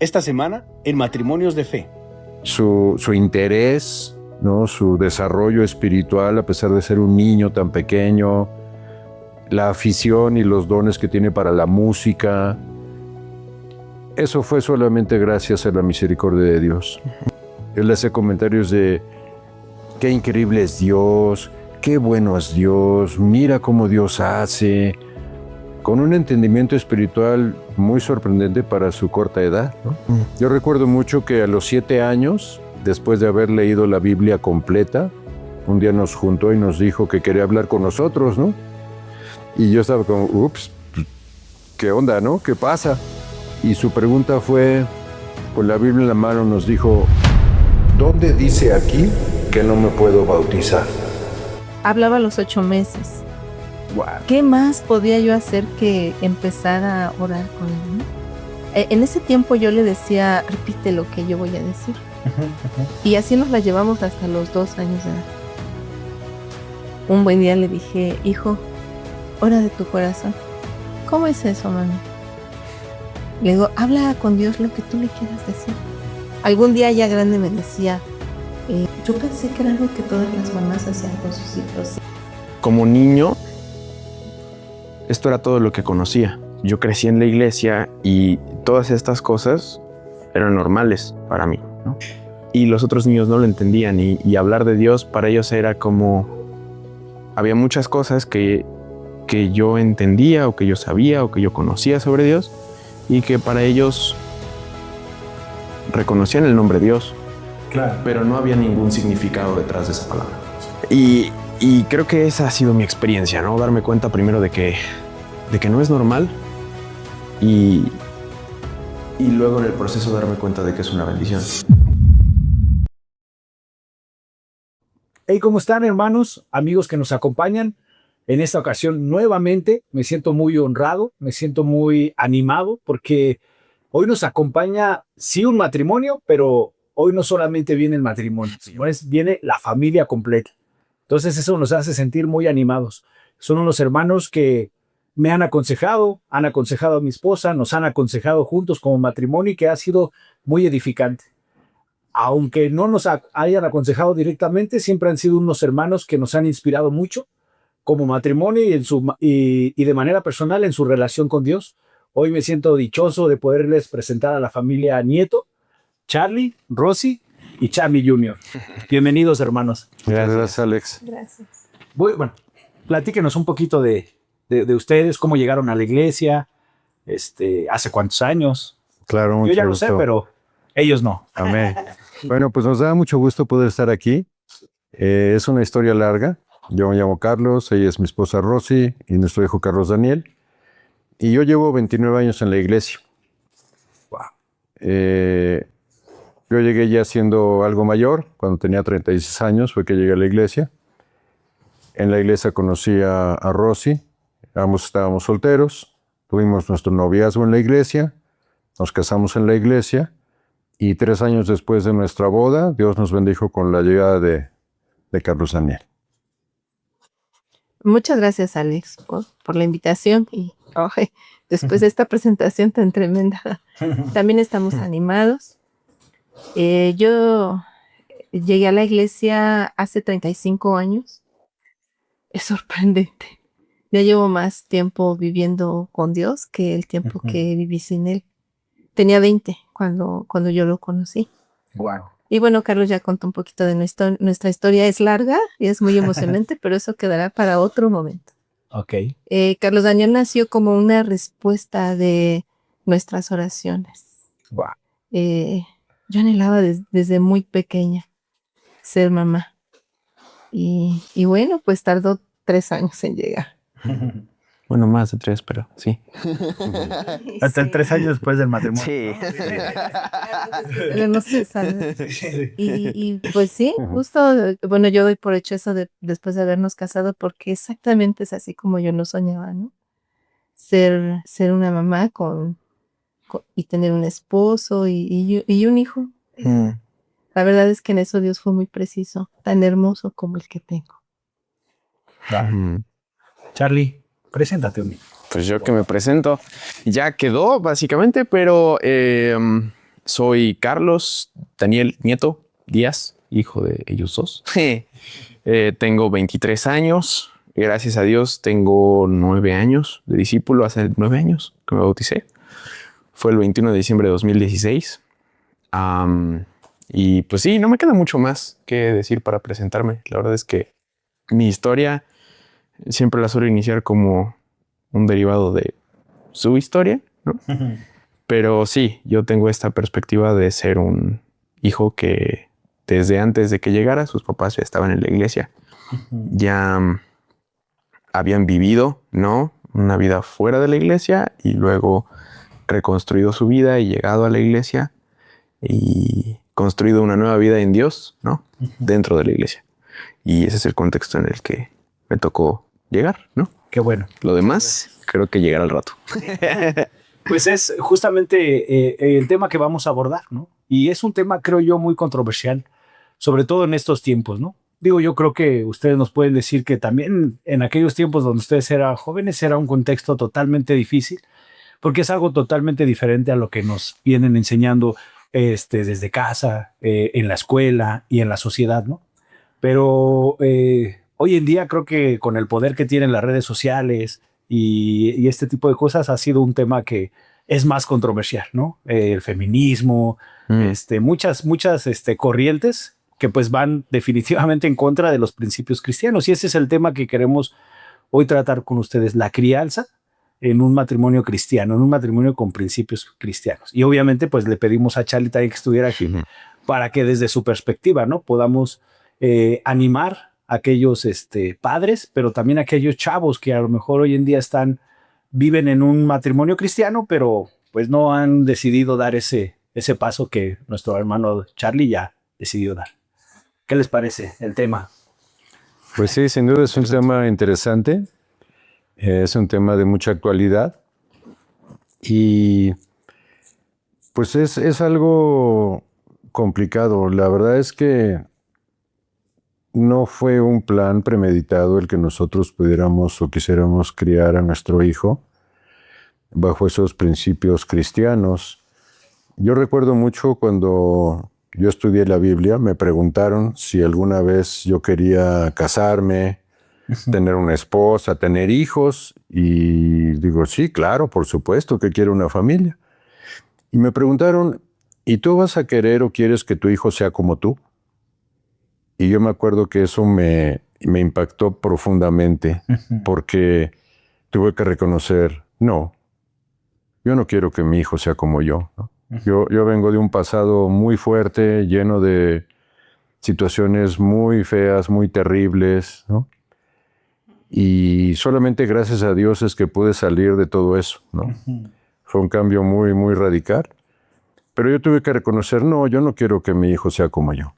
Esta semana en Matrimonios de Fe. Su interés, ¿no? Su desarrollo espiritual, a pesar de ser un niño tan pequeño, la afición y los dones que tiene para la música, eso fue solamente gracias a la misericordia de Dios. Él hace comentarios de qué increíble es Dios, qué bueno es Dios, mira cómo Dios hace, con un entendimiento espiritual muy sorprendente para su corta edad, ¿no? Yo recuerdo mucho que a los 7 años, después de haber leído la Biblia completa, un día nos juntó y nos dijo que quería hablar con nosotros, ¿no? Y yo estaba como, ups, ¿qué onda, no? ¿Qué pasa? Y su pregunta fue, con la Biblia en la mano nos dijo, ¿dónde dice aquí que no me puedo bautizar? Hablaba a los 8 meses. Wow. ¿Qué más podía yo hacer que empezar a orar con él, ¿no? En ese tiempo yo le decía, repite lo que yo voy a decir. Y así nos la llevamos hasta los 2 años de edad. Un buen día le dije, hijo, ora de tu corazón. ¿Cómo es eso, mami? Le digo, habla con Dios lo que tú le quieras decir. Algún día ya grande me decía, yo pensé que era algo que todas las mamás hacían con sus hijos. Como niño, esto era todo lo que conocía. Yo crecí en la iglesia y todas estas cosas eran normales para mí, ¿no? Y los otros niños no lo entendían y hablar de Dios para ellos era como... Había muchas cosas que yo entendía o que yo sabía o que yo conocía sobre Dios y que para ellos reconocían el nombre de Dios. Claro. Pero no había ningún significado detrás de esa palabra. Y creo que esa ha sido mi experiencia, ¿no? Darme cuenta primero de que no es normal y luego en el proceso darme cuenta de que es una bendición. Hey, ¿cómo están, hermanos, amigos que nos acompañan? En esta ocasión, nuevamente, me siento muy honrado, me siento muy animado, porque hoy nos acompaña, sí, un matrimonio, pero hoy no solamente viene el matrimonio, sino viene la familia completa. Entonces eso nos hace sentir muy animados. Son unos hermanos que me han aconsejado a mi esposa, nos han aconsejado juntos como matrimonio y que ha sido muy edificante. Aunque no nos hayan aconsejado directamente, siempre han sido unos hermanos que nos han inspirado mucho como matrimonio y de manera personal en su relación con Dios. Hoy me siento dichoso de poderles presentar a la familia Nieto, Charlie, Rosy y Charlie Jr. Bienvenidos, hermanos. Gracias, Alex. Gracias. Bueno, platíquenos un poquito de ustedes, cómo llegaron a la iglesia, hace cuántos años. Claro, mucho Yo ya lo gusto. sé, pero ellos no. Amén. Bueno, pues nos da mucho gusto poder estar aquí. Es una historia larga. Yo me llamo Carlos, ella es mi esposa Rosy y nuestro hijo Carlos Daniel. Y yo llevo 29 años en la iglesia. Wow. Yo llegué ya siendo algo mayor, cuando tenía 36 años fue que llegué a la iglesia. En la iglesia conocí a Rosy, ambos estábamos solteros, tuvimos nuestro noviazgo en la iglesia, nos casamos en la iglesia y 3 años después de nuestra boda, Dios nos bendijo con la llegada de Carlos Daniel. Muchas gracias, Alex, por la invitación y después de esta presentación tan tremenda, también estamos animados. Yo llegué a la iglesia hace 35 años. Es sorprendente. Ya llevo más tiempo viviendo con Dios que el tiempo que viví sin Él. Tenía 20 cuando yo lo conocí. Wow. Y bueno, Carlos ya contó un poquito de nuestra historia. Es larga y es muy emocionante, pero eso quedará para otro momento. Ok. Carlos Daniel nació como una respuesta de nuestras oraciones. Wow. Yo anhelaba desde muy pequeña ser mamá. Y bueno, pues tardó 3 años en llegar. Bueno, más de 3, pero sí. Hasta 3 años después del matrimonio. Sí. Pero no se sabe. Y pues sí, justo, bueno, yo doy por hecho eso después de habernos casado, porque exactamente es así como yo lo soñaba, ¿no? Ser una mamá y tener un esposo y un hijo. La verdad es que en eso Dios fue muy preciso, tan hermoso como el que tengo. Charlie, preséntate un día. Pues yo que me presento, ya quedó básicamente, pero Soy Carlos Daniel Nieto Díaz, hijo de ellos dos. Tengo 23 años. Gracias a Dios tengo 9 años de discípulo. Hace 9 años que me bauticé. Fue el 21 de diciembre de 2016. Y pues sí, no me queda mucho más que decir para presentarme. La verdad es que mi historia siempre la suelo iniciar como un derivado de su historia, ¿no? Pero sí, yo tengo esta perspectiva de ser un hijo que desde antes de que llegara, sus papás ya estaban en la iglesia. Ya habían vivido, ¿no?, una vida fuera de la iglesia y luego reconstruido su vida y llegado a la iglesia y construido una nueva vida en Dios, ¿no?, dentro de la iglesia. Y ese es el contexto en el que me tocó llegar, ¿no? Qué bueno. Lo demás, creo que llegará al rato. Pues es justamente el tema que vamos a abordar, ¿no? Y es un tema, creo yo, muy controversial, sobre todo en estos tiempos, ¿no? Digo, yo creo que ustedes nos pueden decir que también en aquellos tiempos donde ustedes eran jóvenes era un contexto totalmente difícil, porque es algo totalmente diferente a lo que nos vienen enseñando desde casa, en la escuela y en la sociedad, ¿no? Pero hoy en día creo que con el poder que tienen las redes sociales y este tipo de cosas ha sido un tema que es más controversial, ¿no? El feminismo, muchas corrientes que pues van definitivamente en contra de los principios cristianos. Y ese es el tema que queremos hoy tratar con ustedes, la crianza en un matrimonio cristiano, en un matrimonio con principios cristianos. Y obviamente pues le pedimos a Charlie también que estuviera aquí para que desde su perspectiva, ¿no?, podamos animar a aquellos padres, pero también a aquellos chavos que a lo mejor hoy en día viven en un matrimonio cristiano, pero pues no han decidido dar ese paso que nuestro hermano Charlie ya decidió dar. ¿Qué les parece el tema? Pues sí, sin duda es un tema interesante, es un tema de mucha actualidad y pues es algo complicado. La verdad es que no fue un plan premeditado el que nosotros pudiéramos o quisiéramos criar a nuestro hijo bajo esos principios cristianos. Yo recuerdo mucho cuando yo estudié la Biblia, me preguntaron si alguna vez yo quería casarme, tener una esposa, tener hijos, y digo, sí, claro, por supuesto que quiero una familia. Y me preguntaron, ¿y tú vas a querer o quieres que tu hijo sea como tú? Y yo me acuerdo que eso me impactó profundamente, porque tuve que reconocer, no, yo no quiero que mi hijo sea como yo, ¿no? Yo vengo de un pasado muy fuerte, lleno de situaciones muy feas, muy terribles, ¿no? Y solamente gracias a Dios es que pude salir de todo eso, ¿no? Fue un cambio muy, muy radical. Pero yo tuve que reconocer, no, yo no quiero que mi hijo sea como yo.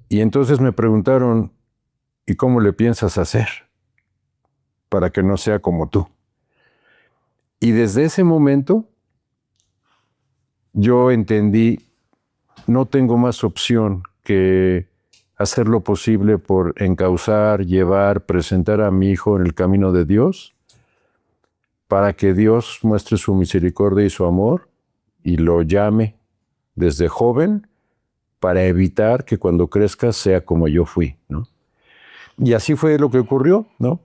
Y entonces me preguntaron, ¿y cómo le piensas hacer para que no sea como tú? Y desde ese momento yo entendí, no tengo más opción que hacer lo posible por encauzar, llevar, presentar a mi hijo en el camino de Dios, para que Dios muestre su misericordia y su amor y lo llame desde joven para evitar que cuando crezca sea como yo fui, ¿no? Y así fue lo que ocurrió, ¿no?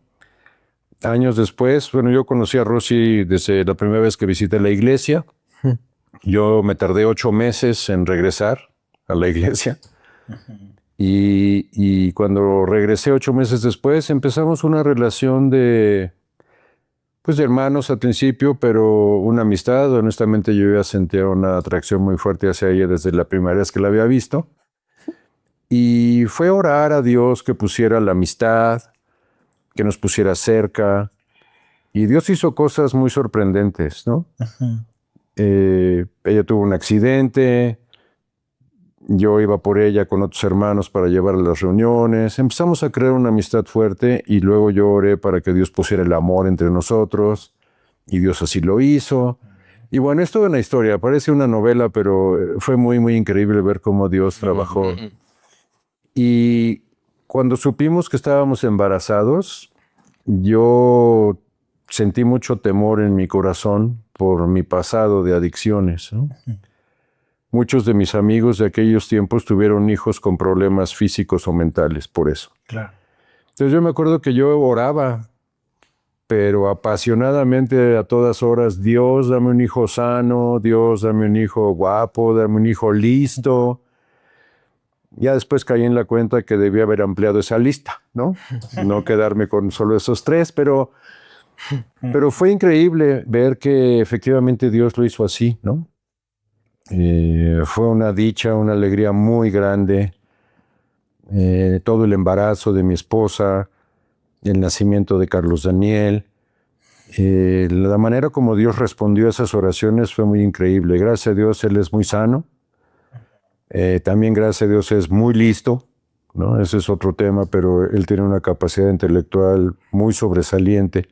Años después, bueno, yo conocí a Rosy desde la primera vez que visité la iglesia. Yo me tardé 8 meses en regresar a la iglesia. Y cuando regresé 8 meses después, empezamos una relación de hermanos al principio, pero una amistad. Honestamente, yo ya sentía una atracción muy fuerte hacia ella desde la primera vez que la había visto. Y fue orar a Dios que pusiera la amistad, que nos pusiera cerca. Y Dios hizo cosas muy sorprendentes, ¿no? Ella tuvo un accidente, yo iba por ella con otros hermanos para llevarla a las reuniones. Empezamos a crear una amistad fuerte y luego yo oré para que Dios pusiera el amor entre nosotros y Dios así lo hizo. Y bueno, es toda una historia, parece una novela, pero fue muy, muy increíble ver cómo Dios trabajó. Y cuando supimos que estábamos embarazados, yo sentí mucho temor en mi corazón por mi pasado de adicciones, ¿no? muchos de mis amigos de aquellos tiempos tuvieron hijos con problemas físicos o mentales por eso. Claro. Entonces yo me acuerdo que yo oraba, pero apasionadamente a todas horas: Dios, dame un hijo sano, Dios, dame un hijo guapo, dame un hijo listo. Ya después caí en la cuenta que debía haber ampliado esa lista, ¿no? No quedarme con solo esos 3, pero fue increíble ver que efectivamente Dios lo hizo así, ¿no? Fue una dicha, una alegría muy grande. Todo el embarazo de mi esposa, el nacimiento de Carlos Daniel, la manera como Dios respondió a esas oraciones fue muy increíble. Gracias a Dios, él es muy sano. También, gracias a Dios, es muy listo, ¿no? Ese es otro tema, pero él tiene una capacidad intelectual muy sobresaliente.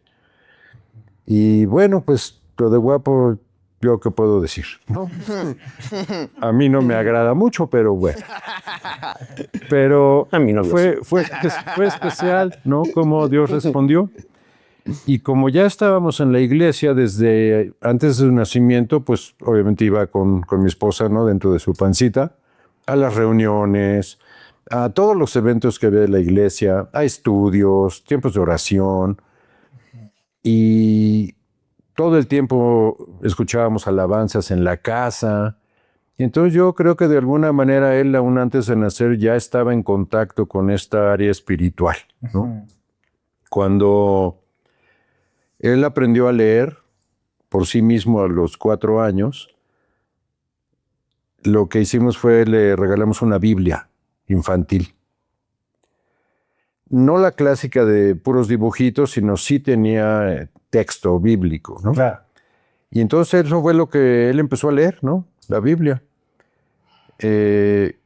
Y bueno, pues lo de guapo, ¿yo qué puedo decir? ¿No? A mí no me agrada mucho, pero bueno. Pero A mí no fue especial, ¿no? Cómo Dios respondió. Y como ya estábamos en la iglesia desde antes de su nacimiento, pues obviamente iba con mi esposa, ¿no? Dentro de su pancita, a las reuniones, a todos los eventos que había de la iglesia, a estudios, tiempos de oración. Y todo el tiempo escuchábamos alabanzas en la casa. Y entonces yo creo que de alguna manera él, aún antes de nacer, ya estaba en contacto con esta área espiritual, ¿no? Cuando él aprendió a leer por sí mismo a los 4 años, lo que hicimos fue le regalamos una Biblia infantil. No la clásica de puros dibujitos, sino sí tenía texto bíblico, ¿no? Claro. Y entonces eso fue lo que él empezó a leer, ¿no? La Biblia. Él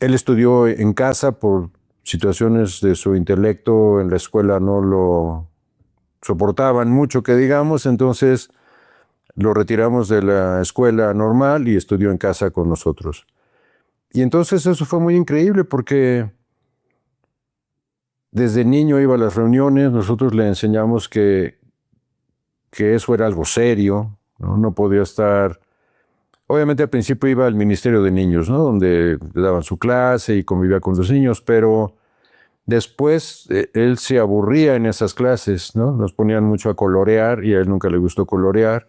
estudió en casa por situaciones de su intelecto, en la escuela no lo soportaban mucho, que digamos, entonces lo retiramos de la escuela normal y estudió en casa con nosotros. Y entonces eso fue muy increíble porque desde niño iba a las reuniones, nosotros le enseñamos que eso era algo serio, ¿no? No podía estar... Obviamente al principio iba al Ministerio de Niños, ¿no? Donde le daban su clase y convivía con los niños, pero después él se aburría en esas clases, ¿no? Nos ponían mucho a colorear y a él nunca le gustó colorear.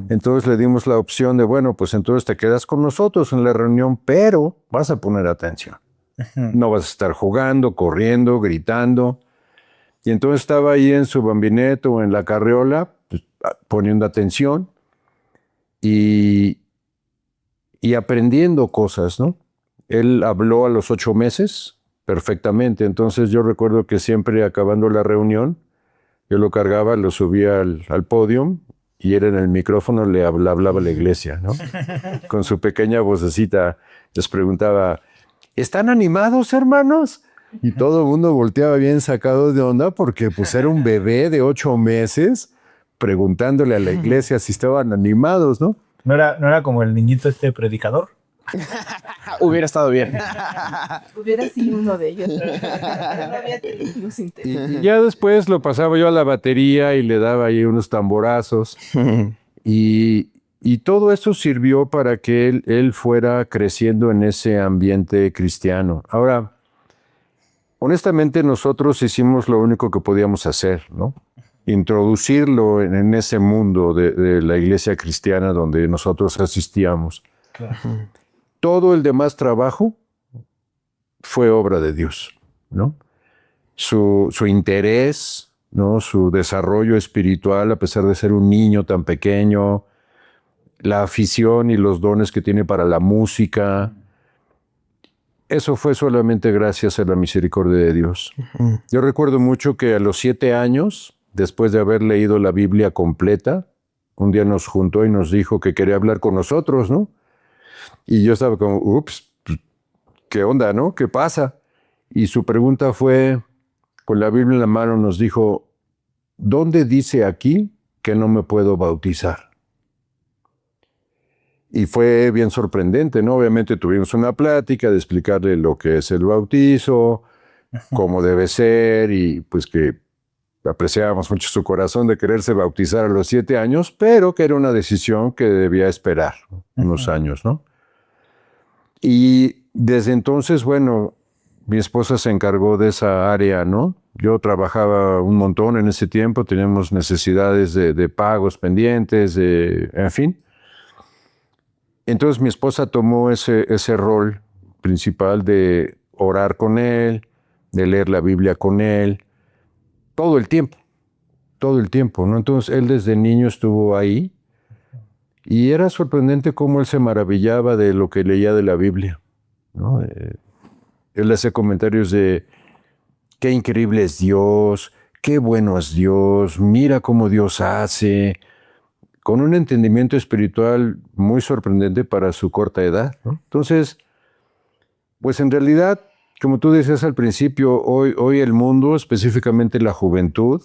Entonces le dimos la opción de, bueno, pues entonces te quedas con nosotros en la reunión, pero vas a poner atención. No vas a estar jugando, corriendo, gritando. Y entonces estaba ahí en su bambineto o en la carriola, pues, poniendo atención y aprendiendo cosas, ¿no? Él habló a los 8 meses perfectamente. Entonces yo recuerdo que siempre acabando la reunión, yo lo cargaba, lo subía al podio y él en el micrófono le hablaba a la iglesia, ¿no? Con su pequeña vocecita les preguntaba, ¿están animados, hermanos? Y todo el mundo volteaba bien sacado de onda porque pues era un bebé de 8 meses preguntándole a la iglesia si estaban animados, ¿no? ¿No era como el niñito predicador? Hubiera estado bien. Hubiera sido uno de ellos. Pero no había tenido su interés. Y ya después lo pasaba yo a la batería y le daba ahí unos tamborazos. Y todo eso sirvió para que él fuera creciendo en ese ambiente cristiano. Ahora, honestamente nosotros hicimos lo único que podíamos hacer, ¿no? Introducirlo en ese mundo de la iglesia cristiana donde nosotros asistíamos. Claro. Todo el demás trabajo fue obra de Dios, ¿no? Su interés, ¿no? Su desarrollo espiritual, a pesar de ser un niño tan pequeño, la afición y los dones que tiene para la música, eso fue solamente gracias a la misericordia de Dios. Yo recuerdo mucho que a los 7 años, después de haber leído la Biblia completa, un día nos juntó y nos dijo que quería hablar con nosotros, ¿no? Y yo estaba como, ups, ¿qué onda, no? ¿Qué pasa? Y su pregunta fue, con la Biblia en la mano, nos dijo, ¿dónde dice aquí que no me puedo bautizar? Y fue bien sorprendente, ¿no? Obviamente tuvimos una plática de explicarle lo que es el bautizo, cómo debe ser y pues que apreciábamos mucho su corazón de quererse bautizar a los 7 años, pero que era una decisión que debía esperar unos años, ¿no? Y desde entonces, bueno, mi esposa se encargó de esa área, ¿no? Yo trabajaba un montón en ese tiempo, teníamos necesidades de pagos pendientes, en fin. Entonces mi esposa tomó ese rol principal de orar con él, de leer la Biblia con él, todo el tiempo, ¿no? Entonces él desde niño estuvo ahí y era sorprendente cómo él se maravillaba de lo que leía de la Biblia, ¿no? Él hacía comentarios de qué increíble es Dios, qué bueno es Dios, mira cómo Dios hace, con un entendimiento espiritual muy sorprendente para su corta edad, ¿no? Entonces, pues en realidad, como tú decías al principio, hoy el mundo, específicamente la juventud,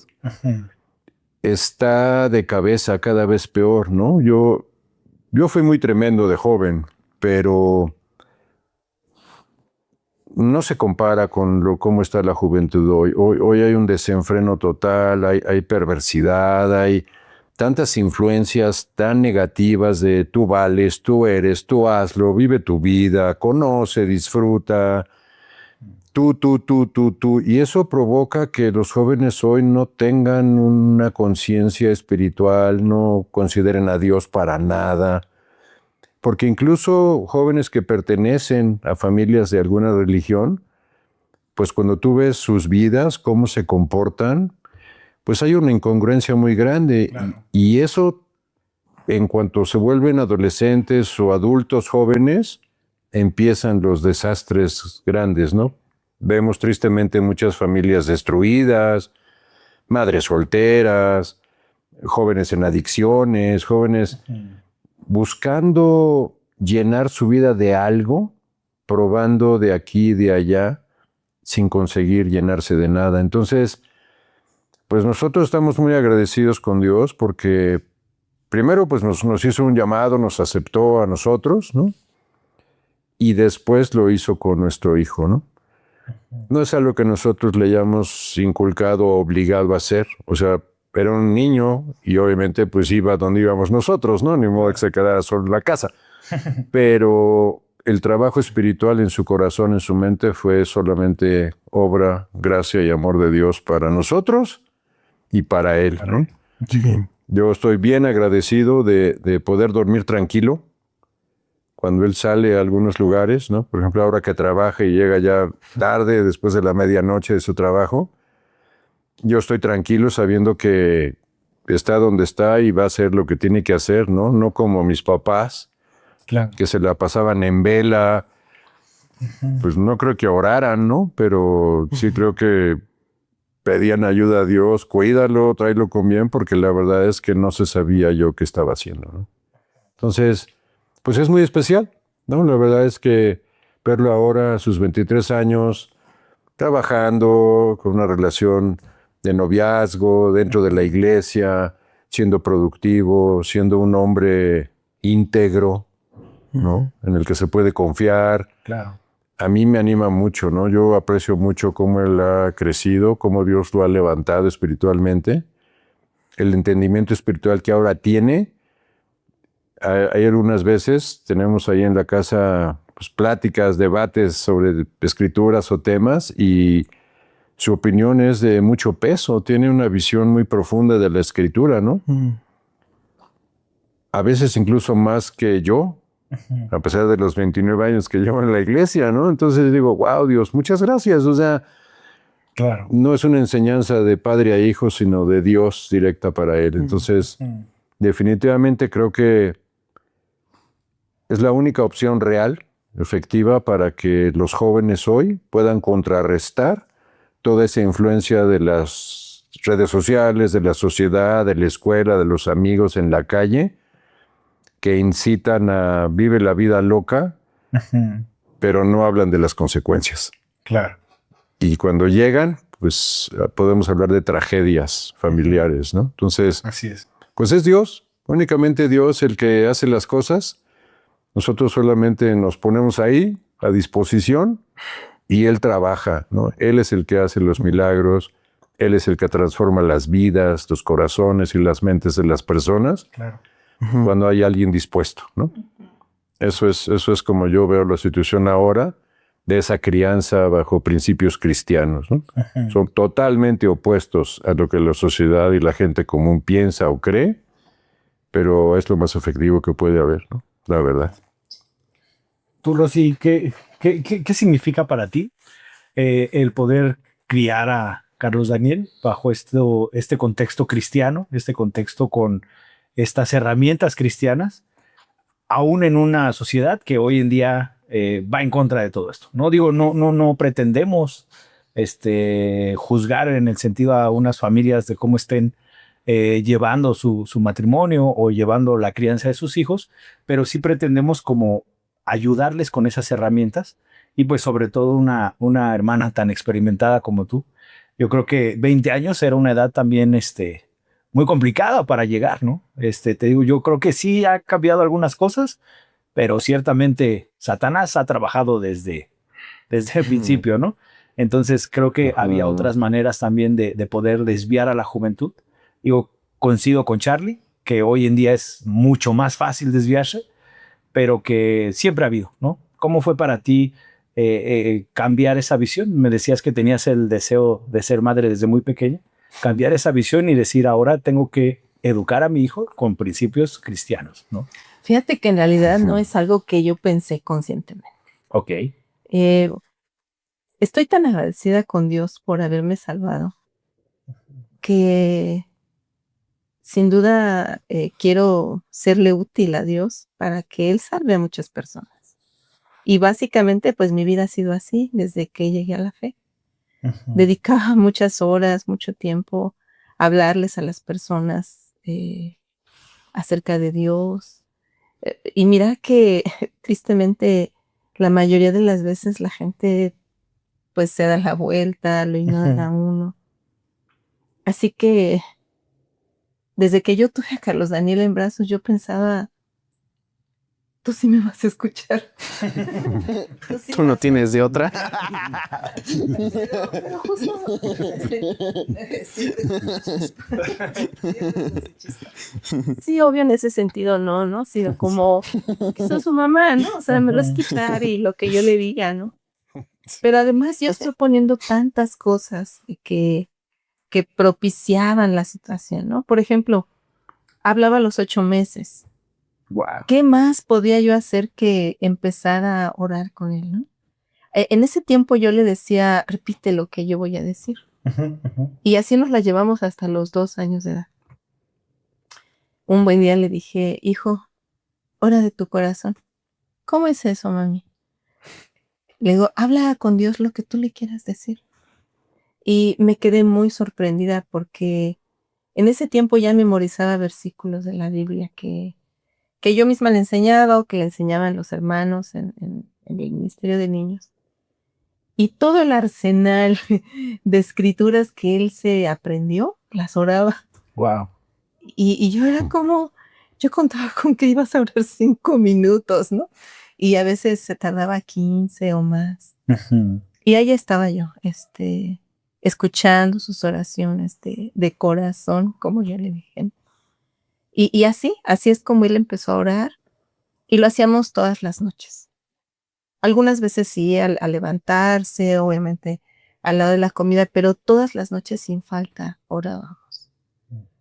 está de cabeza cada vez peor, ¿no? Yo fui muy tremendo de joven, pero no se compara con cómo está la juventud hoy. Hoy hay un desenfreno total, hay perversidad, hay tantas influencias tan negativas de tú vales, tú eres, tú hazlo, vive tu vida, conoce, disfruta, tú. Y eso provoca que los jóvenes hoy no tengan una conciencia espiritual, no consideren a Dios para nada. Porque incluso jóvenes que pertenecen a familias de alguna religión, pues cuando tú ves sus vidas, cómo se comportan, pues hay una incongruencia muy grande. Claro. Y eso, en cuanto se vuelven adolescentes o adultos jóvenes, empiezan los desastres grandes, ¿no? Vemos tristemente muchas familias destruidas, madres solteras, jóvenes en adicciones, jóvenes buscando llenar su vida de algo, probando de aquí y de allá, sin conseguir llenarse de nada. Entonces, pues nosotros estamos muy agradecidos con Dios porque primero pues nos hizo un llamado, nos aceptó a nosotros, ¿no? Y después lo hizo con nuestro hijo, ¿no? No es algo que nosotros le hayamos inculcado o obligado a hacer. O sea, era un niño y obviamente pues iba donde íbamos nosotros, ¿no? Ni modo que se quedara solo en la casa. Pero el trabajo espiritual en su corazón, en su mente, fue solamente obra, gracia y amor de Dios para nosotros y para él, ¿no? Sí. Yo estoy bien agradecido de poder dormir tranquilo cuando él sale a algunos lugares, ¿no? Por ejemplo, ahora que trabaja y llega ya tarde, después de la medianoche de su trabajo, yo estoy tranquilo sabiendo que está donde está y va a hacer lo que tiene que hacer, ¿no? No como mis papás, claro, que se la pasaban en vela. Pues no creo que oraran, ¿no? Pero sí creo que pedían ayuda a Dios, cuídalo, tráelo con bien, porque la verdad es que no se sabía yo qué estaba haciendo, ¿no? Entonces, pues es muy especial, ¿no? La verdad es que verlo ahora a sus 23 años, trabajando con una relación de noviazgo dentro de la iglesia, siendo productivo, siendo un hombre íntegro, ¿no? En el que se puede confiar. Claro. A mí me anima mucho, ¿no? Yo aprecio mucho cómo él ha crecido, cómo Dios lo ha levantado espiritualmente, el entendimiento espiritual que ahora tiene. Hay algunas veces, tenemos ahí en la casa pues, pláticas, debates sobre escrituras o temas y su opinión es de mucho peso, tiene una visión muy profunda de la escritura, ¿no? A veces incluso más que yo, a pesar de los 29 años que llevo en la iglesia, ¿no? Entonces digo, wow, Dios, muchas gracias. O sea, claro, no es una enseñanza de padre a hijo, sino de Dios directa para él. Entonces, definitivamente creo que es la única opción real, efectiva, para que los jóvenes hoy puedan contrarrestar toda esa influencia de las redes sociales, de la sociedad, de la escuela, de los amigos en la calle, que incitan a vive la vida loca, pero no hablan de las consecuencias. Claro. Y cuando llegan, pues podemos hablar de tragedias familiares, ¿no? Entonces, así es. Pues es Dios, únicamente Dios el que hace las cosas. Nosotros solamente nos ponemos ahí a disposición y Él trabaja, ¿no? Él es el que hace los milagros, Él es el que transforma las vidas, los corazones y las mentes de las personas. Claro. Cuando hay alguien dispuesto, ¿no? Eso es como yo veo la situación ahora de esa crianza bajo principios cristianos, ¿no? Son totalmente opuestos a lo que la sociedad y la gente común piensa o cree, pero es lo más efectivo que puede haber, ¿no? La verdad. Tú, Rosy, ¿qué significa para ti el poder criar a Carlos Daniel bajo este contexto cristiano, este contexto con estas herramientas cristianas, aún en una sociedad que hoy en día va en contra de todo esto? No digo, no pretendemos juzgar en el sentido a unas familias de cómo estén llevando su matrimonio o llevando la crianza de sus hijos, pero sí pretendemos como ayudarles con esas herramientas y pues sobre todo una hermana tan experimentada como tú. Yo creo que 20 años era una edad también muy complicada para llegar, ¿no? Te digo, yo creo que sí ha cambiado algunas cosas, pero ciertamente Satanás ha trabajado desde el principio, ¿no? Entonces creo que había otras maneras también de poder desviar a la juventud. Digo, coincido con Charlie, que hoy en día es mucho más fácil desviarse, pero que siempre ha habido, ¿no? ¿Cómo fue para ti cambiar esa visión? Me decías que tenías el deseo de ser madre desde muy pequeña. Cambiar esa visión y decir, ahora tengo que educar a mi hijo con principios cristianos, ¿no? Fíjate que en realidad no es algo que yo pensé conscientemente. Ok. Estoy tan agradecida con Dios por haberme salvado que sin duda quiero serle útil a Dios para que Él salve a muchas personas. Y básicamente pues mi vida ha sido así desde que llegué a la fe. Dedicaba muchas horas, mucho tiempo a hablarles a las personas acerca de Dios. Y mira que tristemente la mayoría de las veces la gente pues se da la vuelta, lo ignora a uno. Así que desde que yo tuve a Carlos Daniel en brazos, yo pensaba, tú sí me vas a escuchar. Tú no tienes de otra. Pero justo... Sí, obvio en ese sentido, no, sino como que soy su mamá, ¿no? O sea, me lo vas a quitar y lo que yo le diga, ¿no? Pero además yo estoy poniendo tantas cosas que propiciaban la situación, ¿no? Por ejemplo, hablaba a los 8 meses. Wow. ¿Qué más podía yo hacer que empezar a orar con él, no? En ese tiempo yo le decía, repite lo que yo voy a decir. Y así nos la llevamos hasta los 2 años de edad. Un buen día le dije, hijo, ora de tu corazón. ¿Cómo es eso, mami? Le digo, habla con Dios lo que tú le quieras decir. Y me quedé muy sorprendida porque en ese tiempo ya memorizaba versículos de la Biblia que yo misma le enseñaba o que le enseñaban los hermanos en el ministerio de niños. Y todo el arsenal de escrituras que él se aprendió, las oraba. Wow. Y yo era como, yo contaba con que ibas a orar 5 minutos, ¿no? Y a veces se tardaba 15 o más. Y ahí estaba yo, escuchando sus oraciones de corazón, como yo le dije. Y así es como él empezó a orar. Y lo hacíamos todas las noches. Algunas veces sí, al levantarse, obviamente al lado de la comida, pero todas las noches sin falta orábamos.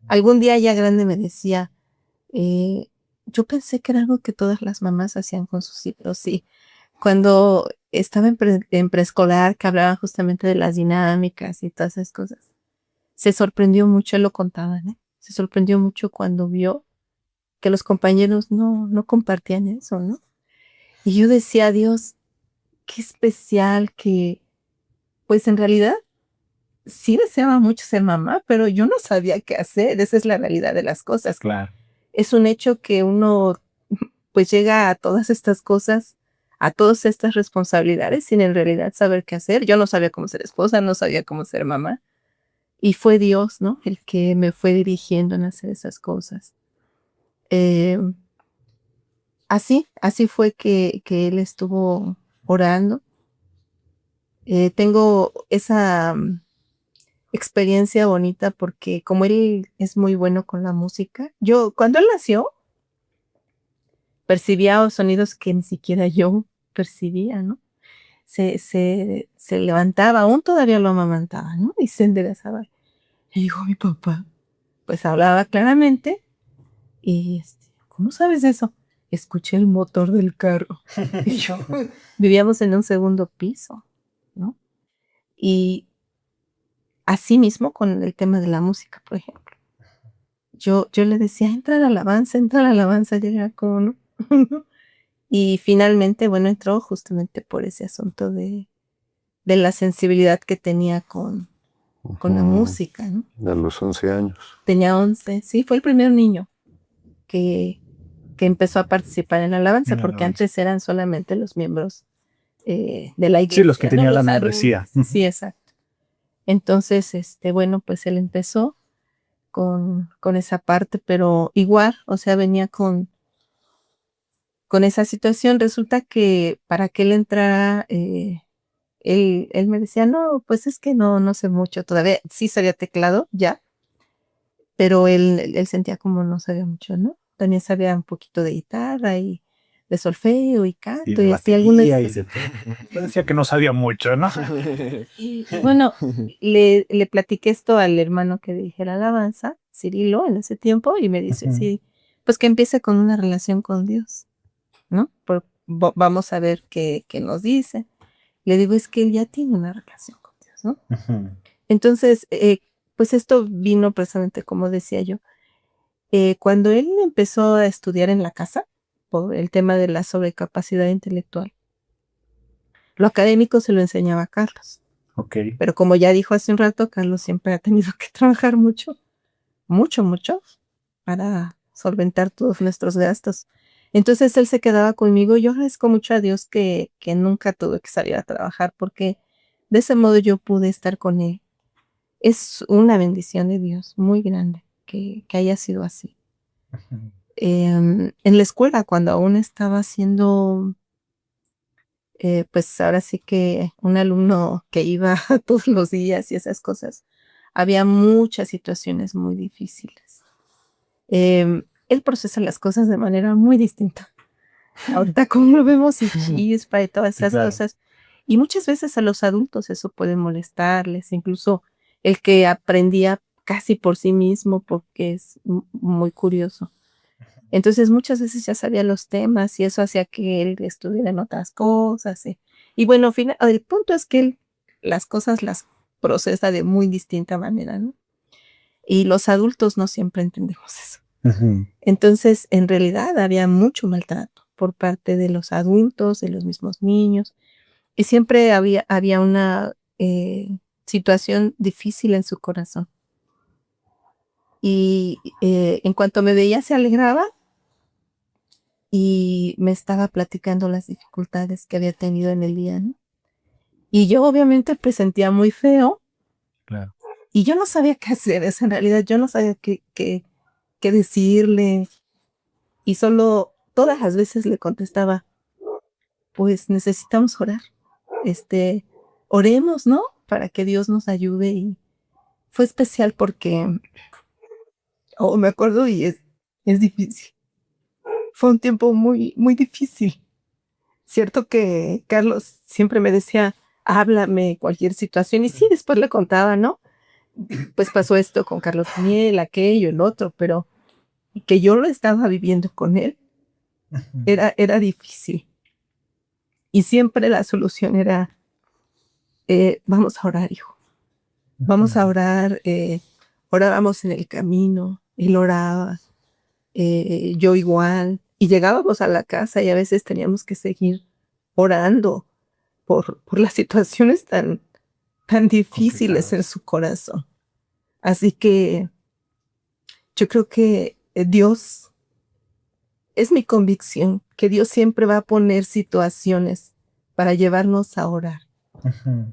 Algún día ya grande me decía, yo pensé que era algo que todas las mamás hacían con sus hijos. Y cuando estaba en preescolar, que hablaban justamente de las dinámicas y todas esas cosas, se sorprendió mucho, él lo contaba, ¿no? Se sorprendió mucho cuando vio que los compañeros no compartían eso, ¿no? Y yo decía, Dios, qué especial que, pues en realidad, sí deseaba mucho ser mamá, pero yo no sabía qué hacer. Esa es la realidad de las cosas. Claro. Es un hecho que uno, pues llega a todas estas cosas, a todas estas responsabilidades, sin en realidad saber qué hacer. Yo no sabía cómo ser esposa, no sabía cómo ser mamá. Y fue Dios, ¿no? El que me fue dirigiendo en hacer esas cosas. Así fue que él estuvo orando. Tengo experiencia bonita porque como él es muy bueno con la música, cuando él nació, percibía sonidos que ni siquiera yo percibía, ¿no? Se levantaba, aún todavía lo amamantaba, ¿no? Y se enderezaba. Y dijo mi papá, pues hablaba claramente y, ¿cómo sabes eso? Escuché el motor del carro. Y yo, vivíamos en un segundo piso, ¿no? Y así mismo con el tema de la música, por ejemplo. Yo le decía, entra la alabanza, llega como, ¿no? Y finalmente, bueno, entró justamente por ese asunto de la sensibilidad que tenía con la música, ¿no? A los 11 años. Tenía 11, sí, fue el primer niño que empezó a participar en la alabanza, porque antes eran solamente los miembros de la iglesia. Sí, los que tenían la Los membresía. adultos. Sí, exacto. Entonces, bueno, pues él empezó con esa parte, pero igual, o sea, venía con esa situación. Resulta que para que él entrara, él me decía, no, pues es que no sé mucho todavía. Sí sabía teclado, ya, pero él sentía como no sabía mucho, ¿no? También sabía un poquito de guitarra y de solfeo y canto y así algunas. Decía que no sabía mucho, ¿no? Y bueno, le platiqué esto al hermano que dirige la alabanza, Cirilo, en ese tiempo, y me dice, sí, pues que empiece con una relación con Dios, ¿no? Vamos a ver qué nos dice. Le digo, es que él ya tiene una relación con Dios, ¿no? Entonces, pues esto vino precisamente, como decía yo, cuando él empezó a estudiar en la casa, por el tema de la sobrecapacidad intelectual, lo académico se lo enseñaba a Carlos. Okay. Pero como ya dijo hace un rato, Carlos siempre ha tenido que trabajar mucho para solventar todos nuestros gastos. Entonces él se quedaba conmigo. Yo agradezco mucho a Dios que nunca tuve que salir a trabajar porque de ese modo yo pude estar con él. Es una bendición de Dios muy grande que haya sido así. En la escuela, cuando aún estaba siendo, pues ahora sí que un alumno que iba todos los días y esas cosas, había muchas situaciones muy difíciles. Él procesa las cosas de manera muy distinta. Ahorita como lo vemos y chispa y todas esas cosas. Y muchas veces a los adultos eso puede molestarles, incluso el que aprendía casi por sí mismo porque es muy curioso. Entonces muchas veces ya sabía los temas y eso hacía que él estuviera en otras cosas. Y bueno, el punto es que él las cosas las procesa de muy distinta manera, ¿no? Y los adultos no siempre entendemos eso. Entonces, en realidad había mucho maltrato por parte de los adultos, de los mismos niños, y siempre había una situación difícil en su corazón. Y en cuanto me veía, se alegraba y me estaba platicando las dificultades que había tenido en el día, ¿no? Y yo obviamente presentía muy feo. Claro. Y yo no sabía qué hacer, en realidad yo no sabía qué decirle. Y solo todas las veces le contestaba, pues necesitamos orar. Oremos, ¿no? Para que Dios nos ayude. Y fue especial porque, me acuerdo y es difícil. Fue un tiempo muy, muy difícil. Cierto que Carlos siempre me decía, háblame cualquier situación. Y sí, después le contaba, ¿no? Pues pasó esto con Carlos Daniel, aquello, el otro, pero que yo lo estaba viviendo con él, era difícil. Y siempre la solución era, vamos a orar, hijo. Vamos a orar. Orábamos en el camino, él oraba, yo igual. Y llegábamos a la casa y a veces teníamos que seguir orando por las situaciones tan difíciles en su corazón. Así que yo creo que Dios, es mi convicción, que Dios siempre va a poner situaciones para llevarnos a orar.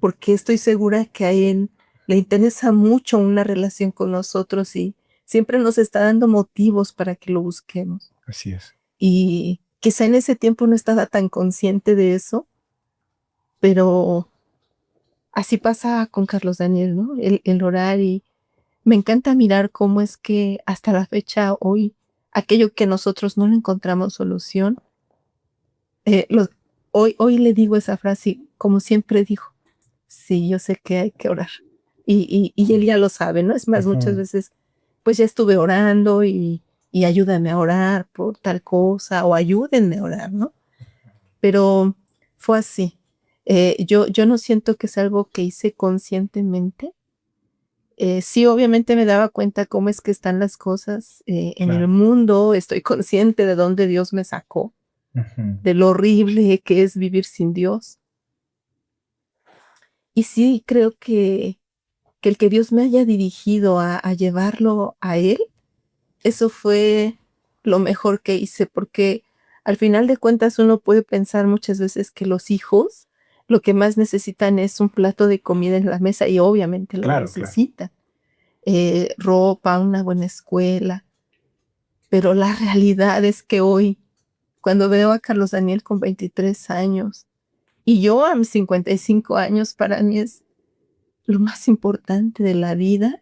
Porque estoy segura que a Él le interesa mucho una relación con nosotros y siempre nos está dando motivos para que lo busquemos. Así es. Y quizá en ese tiempo no estaba tan consciente de eso, pero así pasa con Carlos Daniel, ¿no? El orar, y me encanta mirar cómo es que hasta la fecha hoy, aquello que nosotros no le encontramos solución, eh, lo- hoy le digo esa frase, como siempre dijo, sí, yo sé que hay que orar. Y él ya lo sabe, ¿no? Es más, muchas veces, pues ya estuve orando y ayúdame a orar por tal cosa o ayúdenme a orar, ¿no? Pero fue así. Yo no siento que es algo que hice conscientemente. Sí, obviamente me daba cuenta cómo es que están las cosas en el mundo. Estoy consciente de dónde Dios me sacó, de lo horrible que es vivir sin Dios. Y sí, creo que el que Dios me haya dirigido a llevarlo a Él, eso fue lo mejor que hice, porque al final de cuentas uno puede pensar muchas veces que los hijos lo que más necesitan es un plato de comida en la mesa, y obviamente lo necesitan. Ropa, una buena escuela. Pero la realidad es que hoy, cuando veo a Carlos Daniel con 23 años y yo a mis 55 años, para mí es lo más importante de la vida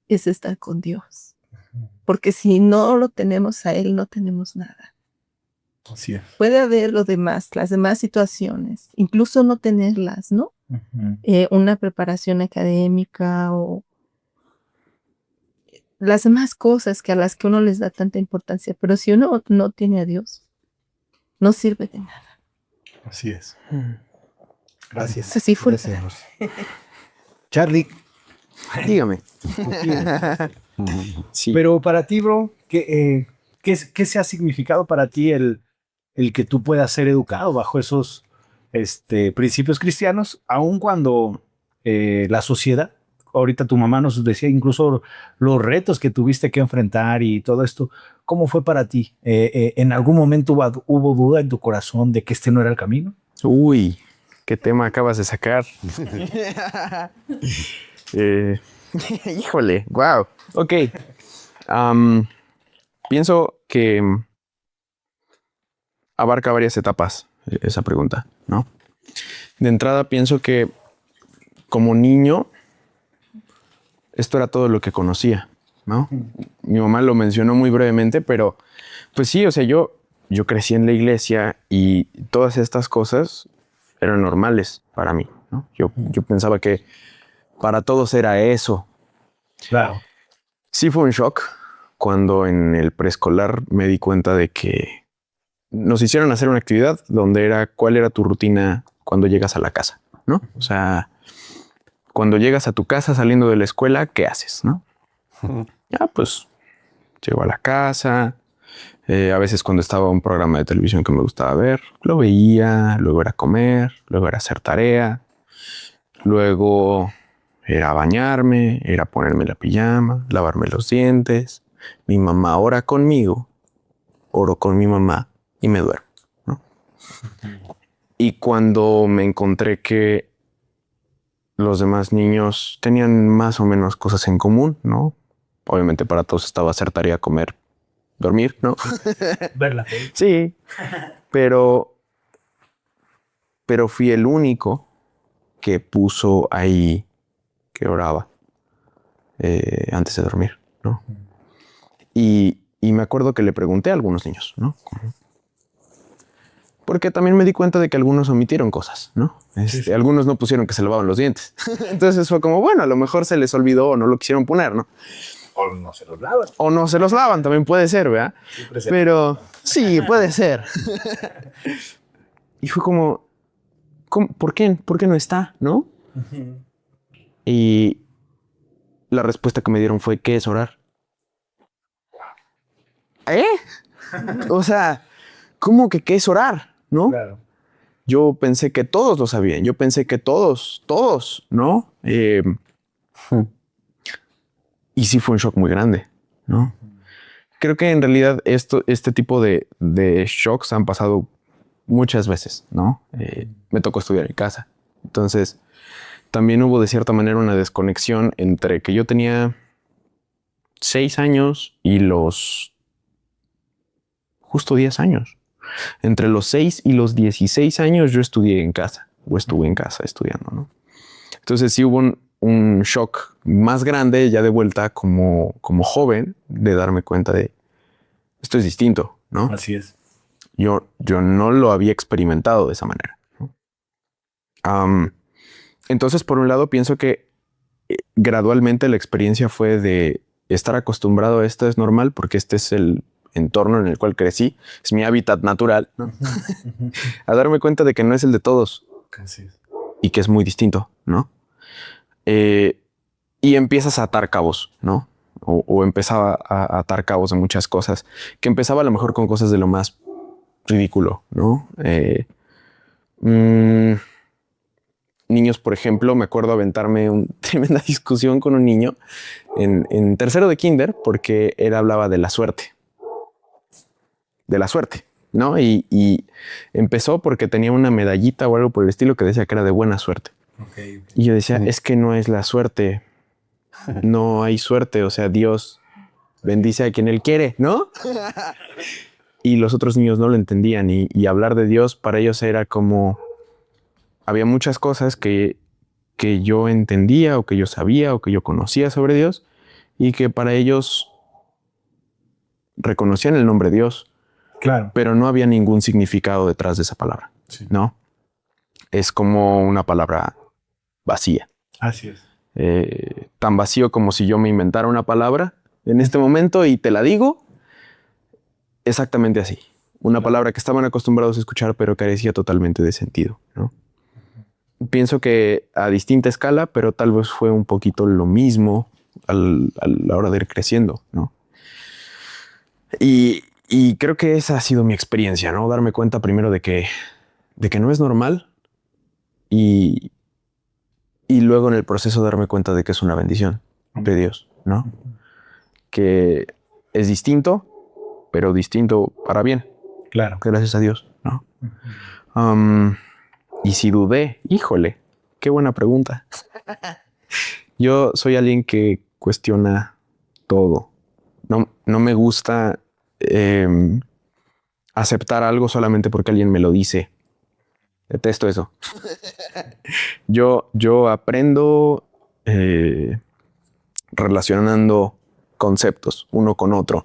es estar con Dios. Porque si no lo tenemos a Él, no tenemos nada. Así es. Puede haber lo demás, las demás situaciones, incluso no tenerlas, ¿no? Una preparación académica o las demás cosas a las que uno les da tanta importancia. Pero si uno no tiene a Dios, no sirve de nada. Así es. Gracias. Así fue. Gracias. Charlie, Dígame. Sí. pero para ti, bro, ¿qué se ha significado para ti el que tú puedas ser educado bajo esos principios cristianos, aun cuando la sociedad, ahorita tu mamá nos decía incluso los retos que tuviste que enfrentar y todo esto, ¿cómo fue para ti? ¿En algún momento hubo duda en tu corazón de que este no era el camino? Uy, qué tema acabas de sacar. Híjole, wow. Ok. Pienso que abarca varias etapas esa pregunta, ¿no? De entrada pienso que como niño esto era todo lo que conocía, ¿no? Mi mamá lo mencionó muy brevemente, pero pues sí, o sea, yo crecí en la iglesia y todas estas cosas eran normales para mí, ¿no? Yo pensaba que para todos era eso. Claro. Sí fue un shock cuando en el preescolar me di cuenta de que nos hicieron hacer una actividad donde era cuál era tu rutina cuando llegas a la casa, ¿no? O sea, cuando llegas a tu casa saliendo de la escuela, ¿qué haces, no? Ya, pues, llego a la casa. A veces cuando estaba un programa de televisión que me gustaba ver, lo veía, luego era comer, luego era hacer tarea, luego era bañarme, era ponerme la pijama, lavarme los dientes. Mi mamá ora conmigo, oro con mi mamá y me duermo, ¿no? Y cuando me encontré que los demás niños tenían más o menos cosas en común, ¿no? Obviamente para todos estaba hacer tarea, comer, dormir, ¿no? Verla. Sí, pero fui el único que puso ahí que oraba antes de dormir, ¿no? Y me acuerdo que le pregunté a algunos niños, ¿no? Porque también me di cuenta de que algunos omitieron cosas, ¿no? Sí. Algunos no pusieron que se lavaban los dientes. Entonces fue como, bueno, a lo mejor se les olvidó o no lo quisieron poner, ¿no? O no se los lavan. O no se los lavan, también puede ser, ¿verdad? Pero sí, puede ser. Y fue como, ¿por qué? ¿Por qué no está? ¿No? Y la respuesta que me dieron fue, ¿qué es orar? O sea, ¿cómo que qué es orar? ¿No? Claro. Yo pensé que todos lo sabían. Yo pensé que todos, ¿no? Y sí fue un shock muy grande, ¿no? Creo que en realidad este tipo de shocks han pasado muchas veces, ¿no? Me tocó estudiar en casa. Entonces, también hubo de cierta manera una desconexión entre que yo tenía 6 años y los justo 10 años. Entre los 6 y los 16 años yo estudié en casa o estuve en casa estudiando, ¿no? Entonces sí hubo un shock más grande ya de vuelta como joven de darme cuenta de esto es distinto, ¿no? Así es. Yo no lo había experimentado de esa manera, ¿no? Entonces, por un lado, pienso que gradualmente la experiencia fue de estar acostumbrado a esto es normal porque este es el entorno en el cual crecí, es mi hábitat natural, ¿no? A darme cuenta de que no es el de todos. Así es. Y que es muy distinto, ¿no? Y empiezas a atar cabos, ¿no? O empezaba a atar cabos de muchas cosas, que empezaba a lo mejor con cosas de lo más ridículo, ¿no? Niños, por ejemplo, me acuerdo aventarme una tremenda discusión con un niño en tercero de kinder porque él hablaba de la suerte, ¿no? Y empezó porque tenía una medallita o algo por el estilo que decía que era de buena suerte. Okay. Y yo decía, es que no es la suerte, no hay suerte, o sea, Dios bendice a quien Él quiere, ¿no? Y los otros niños no lo entendían y hablar de Dios para ellos era como, había muchas cosas que yo entendía o que yo sabía o que yo conocía sobre Dios y que para ellos reconocían el nombre de Dios. Claro. Pero no había ningún significado detrás de esa palabra, sí. ¿No? Es como una palabra vacía. Así es. Tan vacío como si yo me inventara una palabra en este momento y te la digo exactamente así. Una palabra que estaban acostumbrados a escuchar, pero carecía totalmente de sentido, ¿no? Pienso que a distinta escala, pero tal vez fue un poquito lo mismo a la hora de ir creciendo, ¿no? Y creo que esa ha sido mi experiencia, ¿no? Darme cuenta primero de que no es normal y luego en el proceso darme cuenta de que es una bendición de Dios, ¿no? Que es distinto, pero distinto para bien. Claro. Gracias a Dios, ¿no? Y si dudé, híjole, qué buena pregunta. Yo soy alguien que cuestiona todo. No me gusta aceptar algo solamente porque alguien me lo dice. Detesto eso. Yo aprendo relacionando conceptos uno con otro.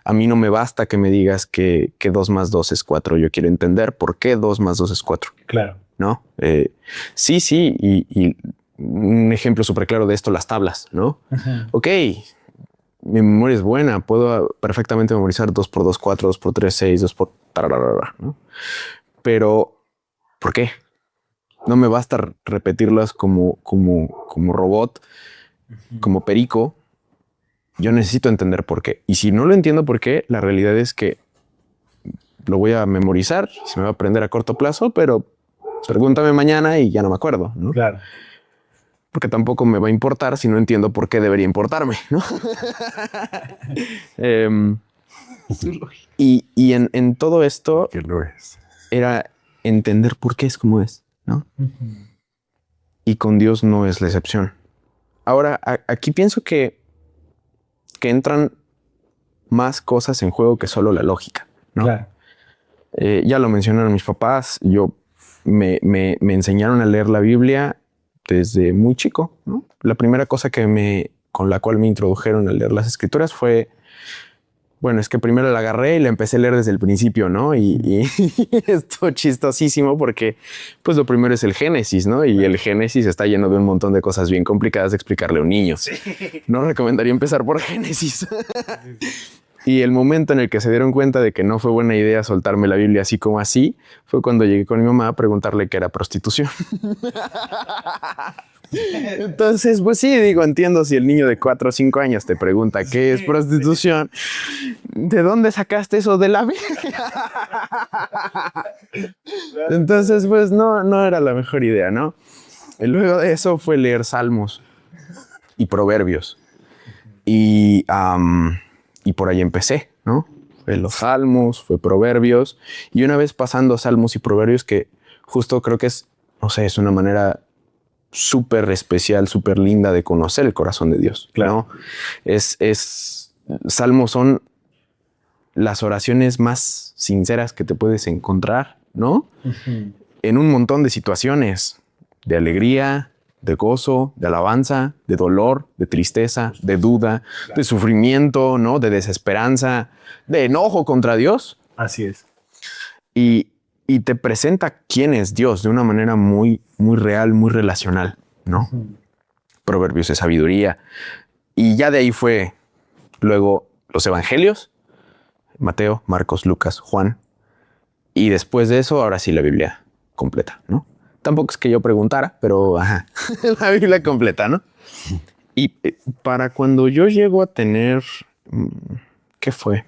A mí no me basta que me digas que 2 más 2 es 4. Yo quiero entender por qué 2 más 2 es 4. Claro. ¿No? Sí. Y un ejemplo súper claro de esto, las tablas, ¿no? Uh-huh. Ok, mi memoria es buena. Puedo perfectamente memorizar 2 por 2, 4, 2 por 3, 6, 2 por... ¿no? Pero, ¿por qué? No me basta repetirlas como robot, uh-huh, como perico. Yo necesito entender por qué. Y si no lo entiendo por qué, la realidad es que lo voy a memorizar, se me va a aprender a corto plazo, pero pregúntame mañana y ya no me acuerdo, ¿no? Claro. Porque tampoco me va a importar si no entiendo por qué debería importarme, ¿no? Y en todo esto que lo es, era entender por qué es como es, ¿no? Uh-huh. Y con Dios no es la excepción. Ahora, aquí pienso que entran más cosas en juego que solo la lógica, ¿no? Claro. Ya lo mencionaron mis papás. Yo me enseñaron a leer la Biblia desde muy chico, ¿no? La primera cosa con la cual me introdujeron a leer las escrituras fue, bueno, es que primero la agarré y la empecé a leer desde el principio, ¿no? Y esto chistosísimo porque pues lo primero es el Génesis, ¿no? Y el Génesis está lleno de un montón de cosas bien complicadas de explicarle a un niño. Sí. No recomendaría empezar por Génesis. Y el momento en el que se dieron cuenta de que no fue buena idea soltarme la Biblia así como así, fue cuando llegué con mi mamá a preguntarle qué era prostitución. Entonces, pues sí, digo, entiendo si el niño de 4 o 5 años te pregunta qué es prostitución. ¿De dónde sacaste eso de la Biblia? Entonces, pues no era la mejor idea, ¿no? Y luego de eso fue leer Salmos y Proverbios. Y por ahí empecé, ¿no? Fue los Salmos, fue Proverbios. Y una vez pasando Salmos y Proverbios, que justo creo que es, no sé, es una manera súper especial, súper linda de conocer el corazón de Dios, claro, ¿no? Salmos son las oraciones más sinceras que te puedes encontrar, ¿no? Uh-huh. En un montón de situaciones, de alegría, de gozo, de alabanza, de dolor, de tristeza, de duda, de sufrimiento, ¿no? De desesperanza, de enojo contra Dios. Así es. Y te presenta quién es Dios de una manera muy, muy real, muy relacional, ¿no? Proverbios de sabiduría. Y ya de ahí fue luego los evangelios, Mateo, Marcos, Lucas, Juan. Y después de eso, ahora sí la Biblia completa, ¿no? Tampoco es que yo preguntara, pero ajá, la Biblia completa, ¿no? Y para cuando yo llego a tener, ¿qué fue?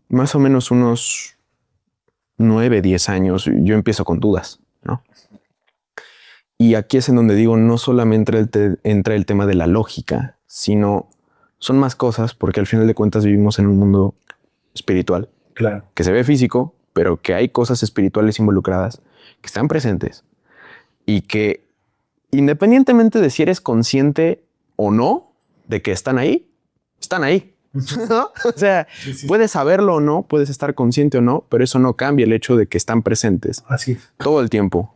Más o menos unos 9, 10 años, yo empiezo con dudas, ¿no? Y aquí es en donde digo, no solamente entra el tema de la lógica, sino son más cosas, porque al final de cuentas vivimos en un mundo espiritual. Claro. Que se ve físico, pero que hay cosas espirituales involucradas que están presentes y que independientemente de si eres consciente o no de que están ahí, ¿no? O sea, Sí. puedes saberlo o no, puedes estar consciente o no, pero eso no cambia el hecho de que están presentes Así es. todo el tiempo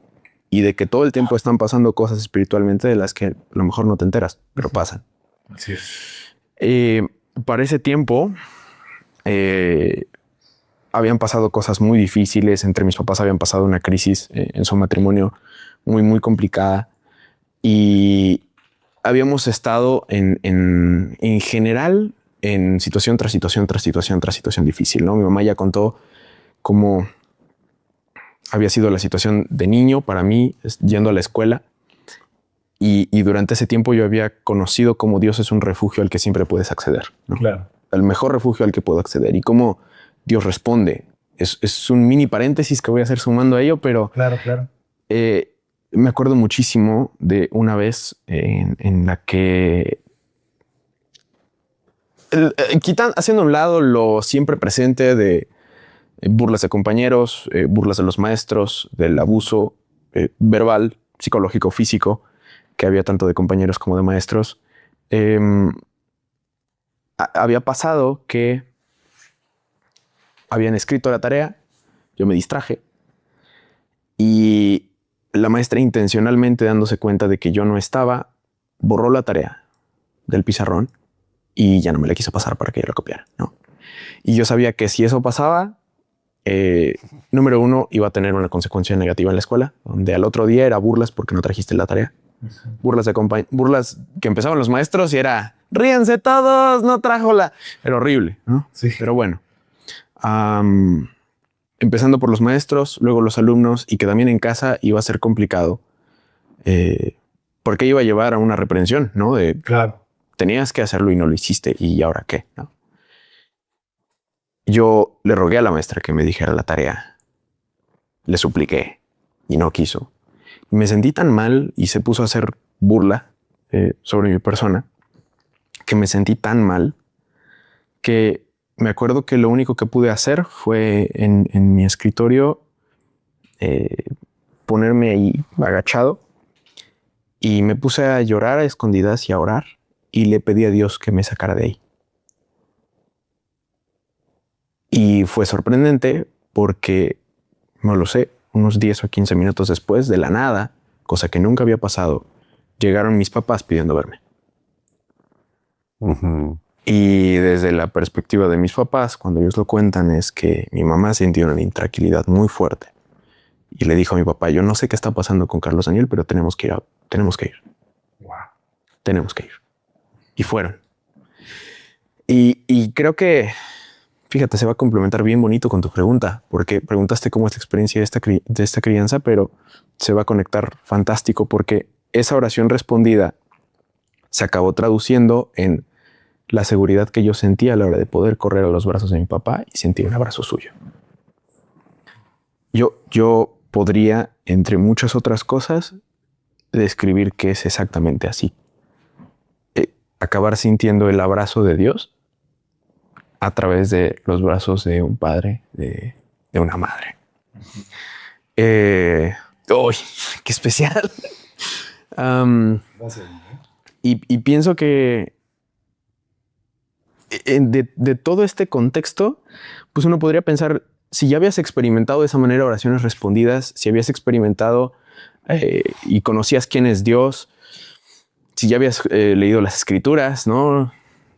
y de que todo el tiempo están pasando cosas espiritualmente de las que a lo mejor no te enteras, pero pasan. Así es. Para ese tiempo, habían pasado cosas muy difíciles. Entre mis papás habían pasado una crisis en su matrimonio muy, muy complicada. Y habíamos estado en general en situación tras situación, tras situación, tras situación difícil, ¿no? Mi mamá ya contó cómo había sido la situación de niño para mí, yendo a la escuela. Y durante ese tiempo yo había conocido cómo Dios es un refugio al que siempre puedes acceder, ¿no? Claro. El mejor refugio al que puedo acceder y cómo Dios responde. Es un mini paréntesis que voy a hacer sumando a ello, pero Claro. me acuerdo muchísimo de una vez en la que, haciendo a un lado lo siempre presente de burlas de compañeros, burlas de los maestros, del abuso verbal, psicológico, físico, que había tanto de compañeros como de maestros, había pasado que habían escrito la tarea, yo me distraje y la maestra, intencionalmente dándose cuenta de que yo no estaba, borró la tarea del pizarrón y ya no me la quiso pasar para que yo la copiara, ¿no? Y yo sabía que si eso pasaba, número uno, iba a tener una consecuencia negativa en la escuela, donde al otro día era burlas porque no trajiste la tarea. Burlas que empezaban los maestros y era ríense todos, no trajo la... Era horrible, ¿no? Sí. Pero bueno, empezando por los maestros, luego los alumnos, y que también en casa iba a ser complicado porque iba a llevar a una reprensión, ¿no? De Claro. tenías que hacerlo y no lo hiciste, y ahora qué, ¿no? Yo le rogué a la maestra que me dijera la tarea, le supliqué y no quiso. Y me sentí tan mal y se puso a hacer burla sobre mi persona, que me sentí tan mal que me acuerdo que lo único que pude hacer fue en mi escritorio ponerme ahí agachado y me puse a llorar a escondidas y a orar y le pedí a Dios que me sacara de ahí. Y fue sorprendente porque, no lo sé, unos 10 o 15 minutos después, de la nada, cosa que nunca había pasado, llegaron mis papás pidiendo verme. Y desde la perspectiva de mis papás, cuando ellos lo cuentan, es que mi mamá sintió una intranquilidad muy fuerte. Y le dijo a mi papá, yo no sé qué está pasando con Carlos Daniel, pero tenemos que ir. Wow. Tenemos que ir. Y fueron. Y creo que, fíjate, se va a complementar bien bonito con tu pregunta, porque preguntaste cómo es la experiencia de esta crianza, pero se va a conectar fantástico porque esa oración respondida se acabó traduciendo en la seguridad que yo sentía a la hora de poder correr a los brazos de mi papá y sentir un abrazo suyo. Yo podría, entre muchas otras cosas, describir que es exactamente así. Acabar sintiendo el abrazo de Dios a través de los brazos de un padre, de una madre. ¡Uy! ¡Qué especial! Y pienso que de todo este contexto, pues uno podría pensar, si ya habías experimentado de esa manera oraciones respondidas, si habías experimentado y conocías quién es Dios, si ya habías leído las escrituras, ¿no?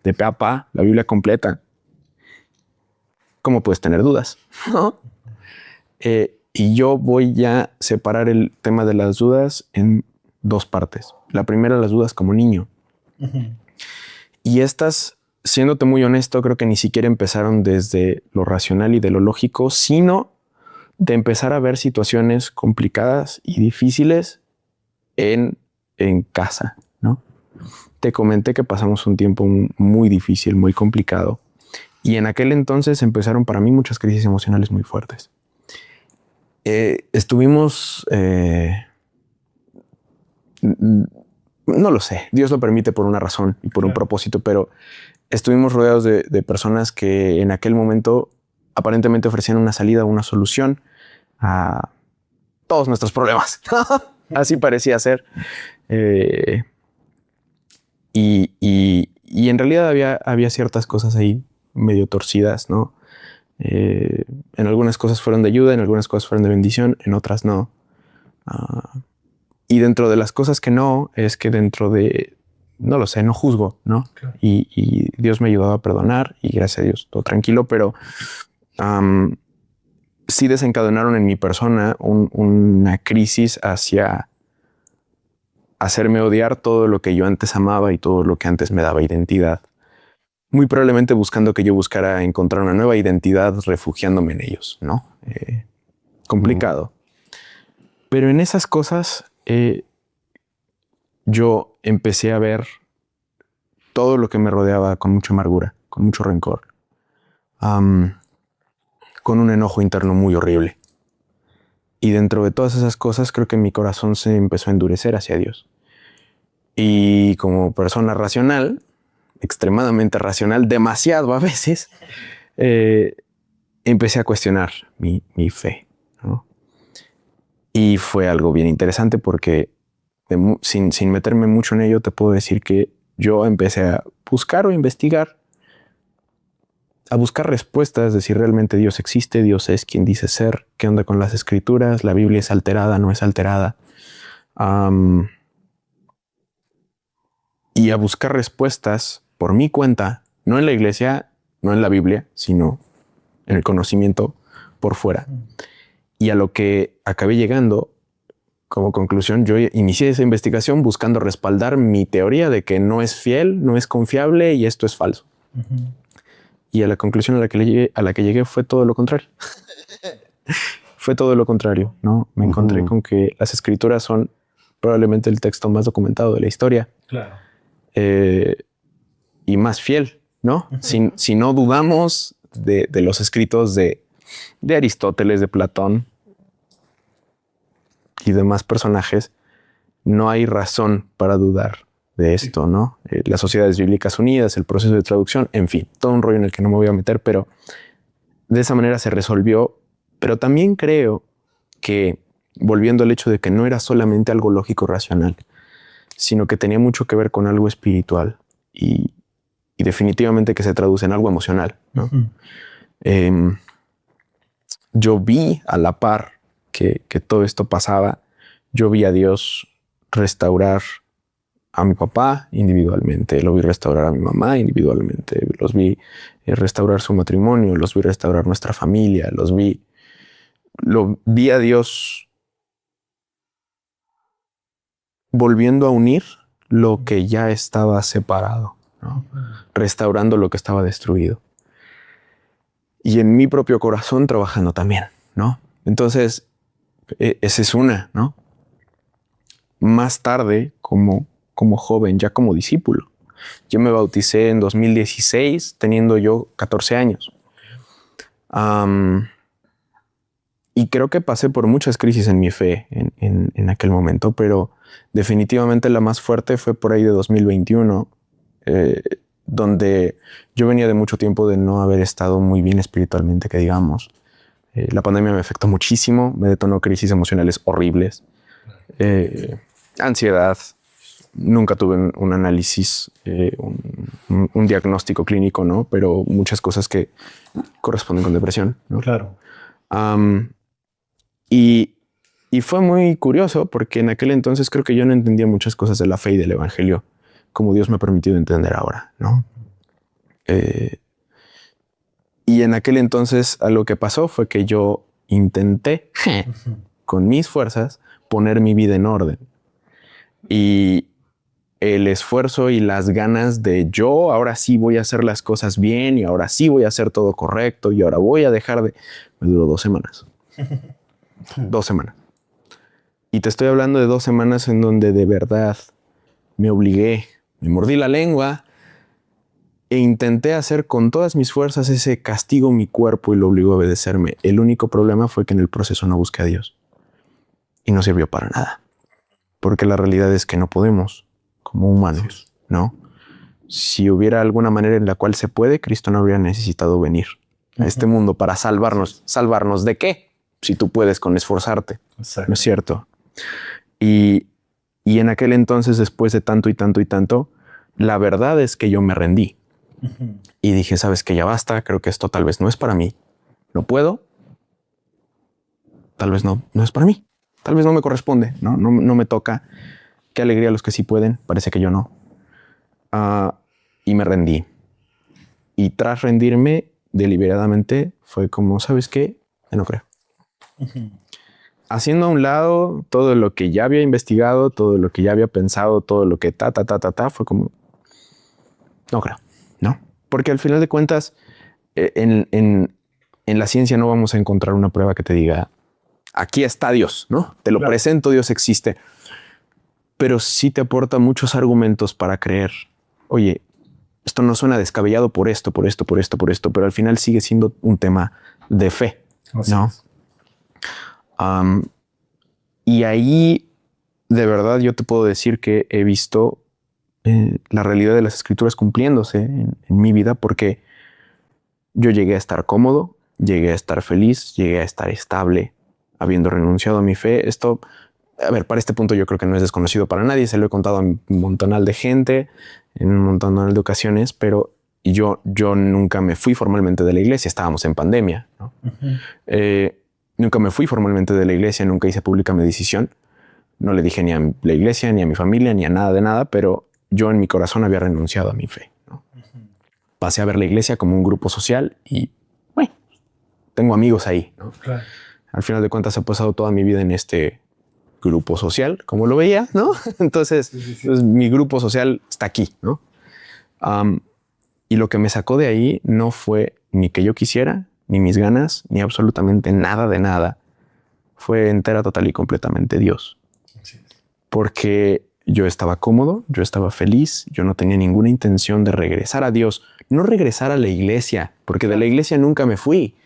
De pe a pa, la Biblia completa, ¿cómo puedes tener dudas? ¿No? Y yo voy a separar el tema de las dudas en dos partes. La primera, las dudas como niño. Y estas, siéndote muy honesto, creo que ni siquiera empezaron desde lo racional y de lo lógico, sino de empezar a ver situaciones complicadas y difíciles en casa, ¿no? Te comenté que pasamos un tiempo muy difícil, muy complicado. Y en aquel entonces empezaron para mí muchas crisis emocionales muy fuertes. Estuvimos... no lo sé, Dios lo permite por una razón y por un propósito, pero estuvimos rodeados de personas que en aquel momento aparentemente ofrecían una salida, una solución a todos nuestros problemas. Así parecía ser. Y en realidad había ciertas cosas ahí medio torcidas, ¿no? En algunas cosas fueron de ayuda, en algunas cosas fueron de bendición, en otras no. Y dentro de las cosas que no, es que dentro de, no lo sé, no juzgo, ¿no? Claro. Y Dios me ayudaba a perdonar y gracias a Dios todo tranquilo, pero sí desencadenaron en mi persona una crisis hacia hacerme odiar todo lo que yo antes amaba y todo lo que antes me daba identidad. Muy probablemente buscando que yo buscara encontrar una nueva identidad refugiándome en ellos, ¿no? Complicado. Pero en esas cosas yo empecé a ver todo lo que me rodeaba con mucha amargura, con mucho rencor, con un enojo interno muy horrible. Y dentro de todas esas cosas creo que mi corazón se empezó a endurecer hacia Dios. Y como persona racional, extremadamente racional, demasiado a veces, empecé a cuestionar mi fe, ¿no? Y fue algo bien interesante porque sin meterme mucho en ello, te puedo decir que yo empecé a buscar o investigar, a buscar respuestas de si realmente Dios existe, Dios es quien dice ser, qué onda con las escrituras, la Biblia es alterada, no es alterada. Y a buscar respuestas por mi cuenta, no en la iglesia, no en la Biblia, sino en el conocimiento por fuera. Y a lo que acabé llegando, como conclusión, yo inicié esa investigación buscando respaldar mi teoría de que no es fiel, no es confiable y esto es falso. Y a la conclusión a la que llegué fue todo lo contrario. Fue todo lo contrario, ¿no? Me encontré con que las escrituras son probablemente el texto más documentado de la historia. Claro. Y más fiel, ¿no? Si no dudamos de los escritos de Aristóteles, de Platón y demás personajes, no hay razón para dudar de esto, ¿no? Las Sociedades Bíblicas Unidas, el proceso de traducción, en fin, todo un rollo en el que no me voy a meter, pero de esa manera se resolvió. Pero también creo que, volviendo al hecho de que no era solamente algo lógico racional, sino que tenía mucho que ver con algo espiritual y definitivamente que se traduce en algo emocional, ¿no? Yo vi a la par que todo esto pasaba, yo vi a Dios restaurar a mi papá individualmente, lo vi restaurar a mi mamá individualmente, los vi restaurar su matrimonio, los vi restaurar nuestra familia, lo vi a Dios volviendo a unir lo que ya estaba separado, ¿no? Restaurando lo que estaba destruido. Y en mi propio corazón trabajando también, ¿no? Entonces, esa es una, ¿no? Más tarde, como joven, ya como discípulo, yo me bauticé en 2016, teniendo yo 14 años. Y creo que pasé por muchas crisis en mi fe en aquel momento, pero definitivamente la más fuerte fue por ahí de 2021, donde yo venía de mucho tiempo de no haber estado muy bien espiritualmente, que digamos. La pandemia me afectó muchísimo, me detonó crisis emocionales horribles, ansiedad. Nunca tuve un análisis, un diagnóstico clínico, ¿no? Pero muchas cosas que corresponden con depresión, ¿no? Claro. Y Y fue muy curioso porque en aquel entonces creo que yo no entendía muchas cosas de la fe y del evangelio como Dios me ha permitido entender ahora, ¿no? Y en aquel entonces algo que pasó fue que yo intenté con mis fuerzas poner mi vida en orden. Y el esfuerzo y las ganas de yo ahora sí voy a hacer las cosas bien y ahora sí voy a hacer todo correcto y ahora voy a dejar de... Me duró 2 semanas. 2 semanas. Y te estoy hablando de 2 semanas en donde de verdad me obligué, me mordí la lengua e intenté hacer con todas mis fuerzas ese castigo en mi cuerpo y lo obligó a obedecerme. El único problema fue que en el proceso no busqué a Dios y no sirvió para nada. Porque la realidad es que no podemos como humanos, ¿no? Si hubiera alguna manera en la cual se puede, Cristo no habría necesitado venir a este mundo para salvarnos. ¿Salvarnos de qué? Si tú puedes con esforzarte. Exacto. ¿No es cierto? Y en aquel entonces, después de tanto y tanto y tanto, la verdad es que yo me rendí. Y dije, sabes que ya basta, creo que esto tal vez no es para mí. No puedo. Tal vez no es para mí. Tal vez no me corresponde, no me toca. Qué alegría a los que sí pueden, parece que yo no. Y me rendí. Y tras rendirme deliberadamente fue como, ¿sabes qué? Ya no creo. Haciendo a un lado todo lo que ya había investigado, todo lo que ya había pensado, todo lo que fue como, no creo, ¿no? Porque al final de cuentas, en la ciencia no vamos a encontrar una prueba que te diga, aquí está Dios, ¿no? Te lo presento, Dios existe. Pero sí te aporta muchos argumentos para creer, oye, esto no suena descabellado por esto, pero al final sigue siendo un tema de fe, ¿no? Y ahí, de verdad, yo te puedo decir que he visto la realidad de las escrituras cumpliéndose en mi vida, porque yo llegué a estar cómodo, llegué a estar feliz, llegué a estar estable, habiendo renunciado a mi fe. Esto, a ver, para este punto yo creo que no es desconocido para nadie. Se lo he contado a un montonal de gente, en un montonal de ocasiones, pero yo nunca me fui formalmente de la iglesia. Estábamos en pandemia, ¿no? Nunca me fui formalmente de la iglesia, nunca hice pública mi decisión. No le dije ni a la iglesia, ni a mi familia, ni a nada de nada, pero yo en mi corazón había renunciado a mi fe, ¿no? Pasé a ver la iglesia como un grupo social y, bueno, tengo amigos ahí, ¿no? Claro. Al final de cuentas he pasado toda mi vida en este grupo social, como lo veía, ¿no? Entonces, pues, mi grupo social está aquí, ¿no? Y lo que me sacó de ahí no fue ni que yo quisiera, ni mis ganas, ni absolutamente nada de nada. Fue entera, total y completamente Dios. Porque yo estaba cómodo, yo estaba feliz, yo no tenía ninguna intención de regresar a Dios, no regresar a la iglesia, porque de la iglesia nunca me fui,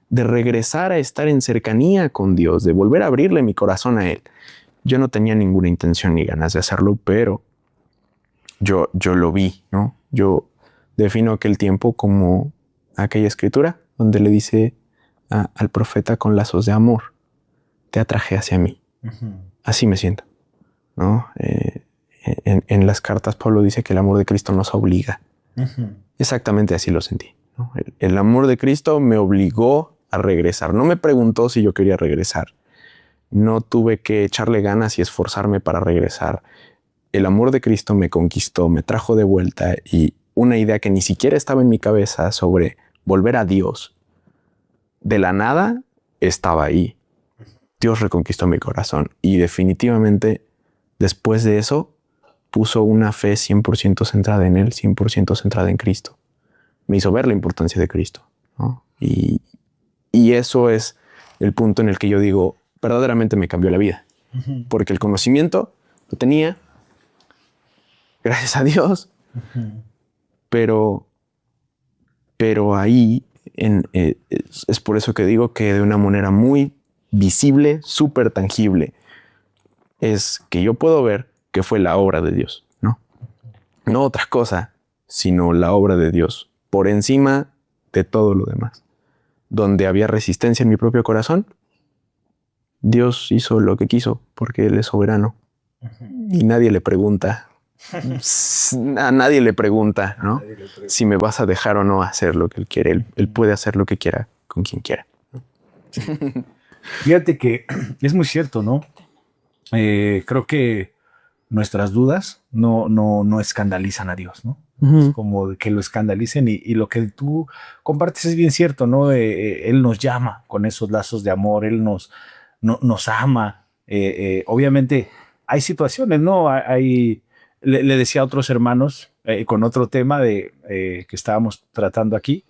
de regresar a estar en cercanía con Dios, de volver a abrirle mi corazón a Él. Yo no tenía ninguna intención ni ganas de hacerlo, pero yo lo vi, ¿no? Yo defino aquel tiempo como aquella escritura donde le dice al profeta con lazos de amor, te atraje hacia mí. Así me siento, ¿no? En las cartas Pablo dice que el amor de Cristo nos obliga. Exactamente así lo sentí, ¿no? El amor de Cristo me obligó a regresar. No me preguntó si yo quería regresar. No tuve que echarle ganas y esforzarme para regresar. El amor de Cristo me conquistó, me trajo de vuelta, y una idea que ni siquiera estaba en mi cabeza sobre volver a Dios, de la nada estaba ahí. Dios reconquistó mi corazón y definitivamente después de eso puso una fe 100% centrada en Él, 100% centrada en Cristo. Me hizo ver la importancia de Cristo, ¿no? Y eso es el punto en el que yo digo, verdaderamente me cambió la vida. Porque el conocimiento lo tenía, gracias a Dios, pero ahí es por eso que digo que de una manera muy visible, súper tangible, es que yo puedo ver que fue la obra de Dios, ¿no? No otra cosa, sino la obra de Dios, por encima de todo lo demás. Donde había resistencia en mi propio corazón, Dios hizo lo que quiso, porque Él es soberano. Y nadie le pregunta, a nadie le pregunta, ¿no? Si me vas a dejar o no hacer lo que Él quiere. Él puede hacer lo que quiera con quien quiera. Fíjate que es muy cierto, ¿no? Creo que nuestras dudas no escandalizan a Dios, ¿no? Es como de que lo escandalicen y lo que tú compartes es bien cierto, ¿no? Él nos llama con esos lazos de amor, Él nos ama. Obviamente hay situaciones, ¿no? Le decía a otros hermanos con otro tema que estábamos tratando aquí,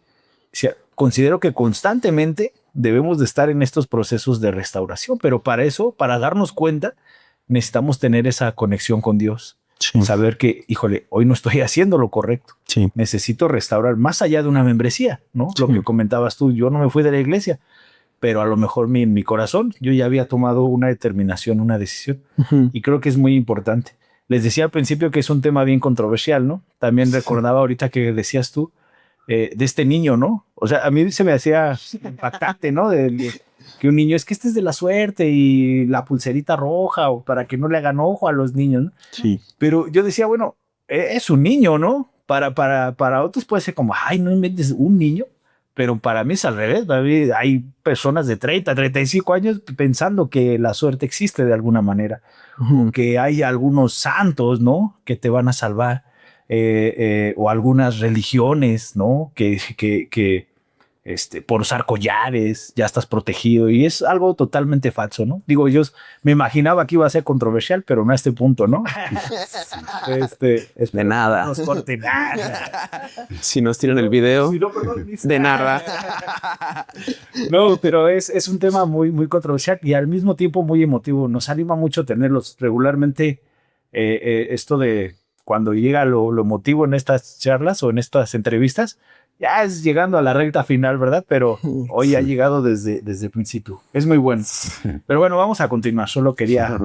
decía, considero que constantemente debemos de estar en estos procesos de restauración, pero para eso, para darnos cuenta, necesitamos tener esa conexión con Dios. Sí. Saber que, híjole, hoy no estoy haciendo lo correcto. Sí. Necesito restaurar más allá de una membresía, ¿no? Sí. Lo que comentabas tú, yo no me fui de la iglesia, pero a lo mejor en mi corazón yo ya había tomado una determinación, una decisión. Y creo que es muy importante. Les decía al principio que es un tema bien controversial, ¿no? También recordaba ahorita que decías tú de este niño, ¿no? O sea, a mí se me hacía impactante, ¿no? Que un niño, es que este es de la suerte y la pulserita roja o para que no le hagan ojo a los niños, ¿no? Sí. Pero yo decía, bueno, es un niño, ¿no? Para otros puede ser como, ay, no inventes un niño, pero para mí es al revés. Hay personas de 30, 35 años pensando que la suerte existe de alguna manera, que hay algunos santos, ¿no? Que te van a salvar, o algunas religiones, ¿no? Que por usar collares ya estás protegido y es algo totalmente falso, ¿no? Digo, yo me imaginaba que iba a ser controversial, pero no a este punto, ¿no? De nada. No nos corte nada. Si nos tiran el video, Si no, perdón, de nada. No, pero es un tema muy, muy controversial y al mismo tiempo muy emotivo. Nos anima mucho tenerlos regularmente. Esto de cuando llega lo emotivo en estas charlas o en estas entrevistas, ya es llegando a la recta final, ¿verdad? Pero hoy ha llegado desde el principio. Es muy bueno. Pero bueno, vamos a continuar. Solo quería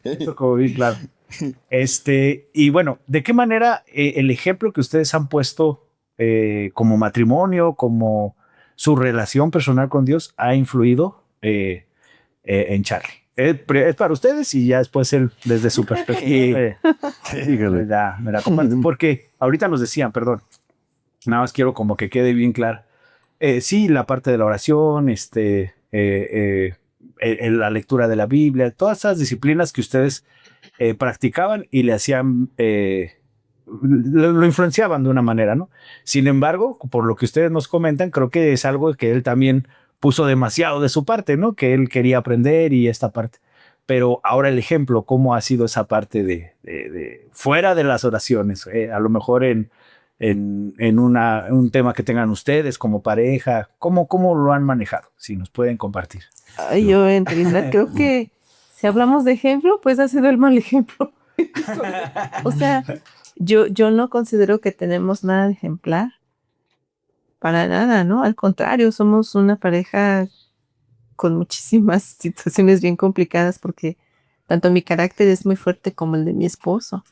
eso como bien claro. Y bueno, ¿de qué manera el ejemplo que ustedes han puesto como matrimonio, como su relación personal con Dios ha influido en Charlie? Es para ustedes y ya después él desde su perspectiva me la comparte. Porque ahorita nos decían, perdón, nada más quiero como que quede bien claro. Sí, la parte de la oración, la lectura de la Biblia, todas esas disciplinas que ustedes practicaban y le hacían, lo influenciaban de una manera, ¿no? Sin embargo, por lo que ustedes nos comentan, creo que es algo que él también puso demasiado de su parte, ¿no? Que él quería aprender y esta parte. Pero ahora el ejemplo, ¿cómo ha sido esa parte de fuera de las oraciones? A lo mejor en un tema que tengan ustedes como pareja, ¿cómo lo han manejado? Si nos pueden compartir. Ay, yo en realidad creo que si hablamos de ejemplo, pues ha sido el mal ejemplo. O sea, yo no considero que tenemos nada de ejemplar. Para nada, ¿no? Al contrario, somos una pareja con muchísimas situaciones bien complicadas porque tanto mi carácter es muy fuerte como el de mi esposo.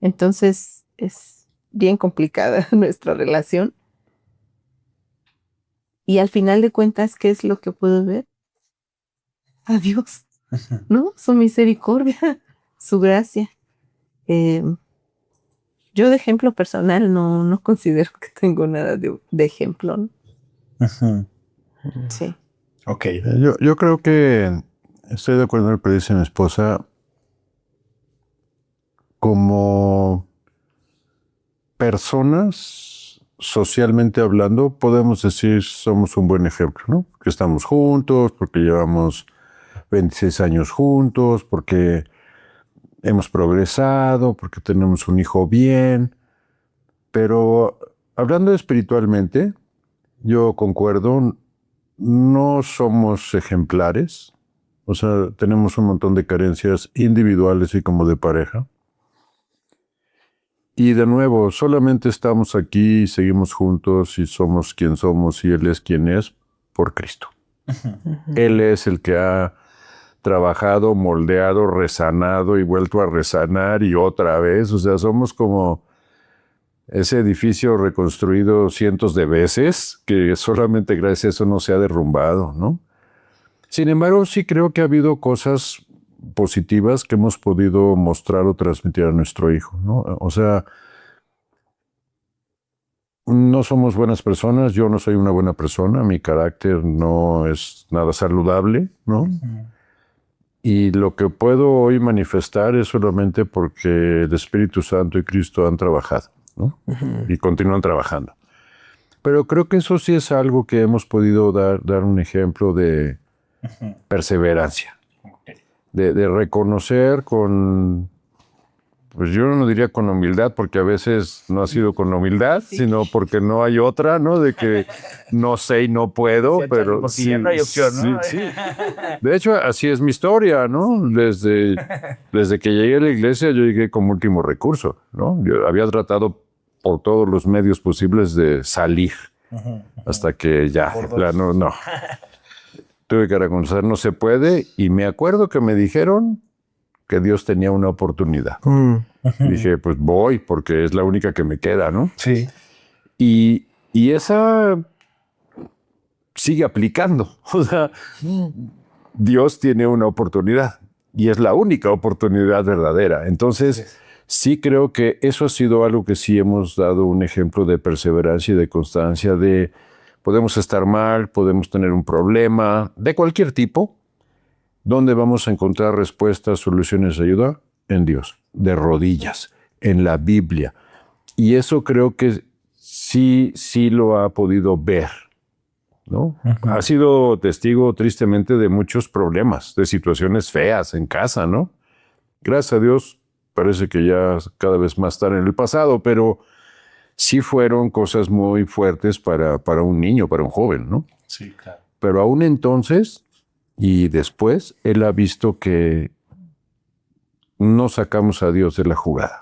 Entonces es bien complicada nuestra relación. Y al final de cuentas, ¿qué es lo que puedo ver? A Dios, ¿no? Su misericordia, su gracia. Yo de ejemplo personal no considero que tengo nada de ejemplo, ¿no? Sí. Ok. Yo creo que estoy de acuerdo en lo que dice mi esposa. Como personas, socialmente hablando, podemos decir somos un buen ejemplo, ¿no? Que estamos juntos, porque llevamos 26 años juntos, porque hemos progresado, porque tenemos un hijo bien. Pero hablando espiritualmente, yo concuerdo, no somos ejemplares. O sea, tenemos un montón de carencias individuales y como de pareja. Y de nuevo, solamente estamos aquí y seguimos juntos y somos quien somos y Él es quien es por Cristo. Él es el que ha trabajado, moldeado, resanado y vuelto a resanar y otra vez. O sea, somos como ese edificio reconstruido cientos de veces que solamente gracias a eso no se ha derrumbado, ¿no? Sin embargo, sí creo que ha habido cosas positivas que hemos podido mostrar o transmitir a nuestro hijo, ¿no? O sea, No somos buenas personas, yo no soy una buena persona, mi carácter no es nada saludable, ¿no? Y lo que puedo hoy manifestar es solamente porque el Espíritu Santo y Cristo han trabajado, ¿no? Y continúan trabajando. Pero creo que eso sí es algo que hemos podido dar un ejemplo de perseverancia, de reconocer con, pues yo no diría con humildad, porque a veces no ha sido con humildad, sino porque no hay otra, ¿no? De que no sé y no puedo, pero porque ya no hay opción, ¿no? Sí. De hecho, así es mi historia, ¿no? Desde que llegué a la iglesia, yo llegué como último recurso, ¿no? Yo había tratado por todos los medios posibles de salir, hasta que ya, de plano, no. Tuve que reconocer, no se puede, y me acuerdo que me dijeron que Dios tenía una oportunidad. Dije, pues voy, porque es la única que me queda, ¿no? Sí. Y esa sigue aplicando. O sea, Dios tiene una oportunidad y es la única oportunidad verdadera. Entonces, sí creo que eso ha sido algo que sí hemos dado un ejemplo de perseverancia y de constancia, de podemos estar mal, podemos tener un problema de cualquier tipo. ¿Dónde vamos a encontrar respuestas, soluciones de ayuda? En Dios, de rodillas, en la Biblia. Y eso creo que sí lo ha podido ver, ¿no? Ha sido testigo, tristemente, de muchos problemas, de situaciones feas en casa, ¿no? Gracias a Dios, parece que ya cada vez más están en el pasado, pero sí fueron cosas muy fuertes para un niño, para un joven, ¿no? Sí, claro. Pero aún entonces y después, él ha visto que no sacamos a Dios de la jugada.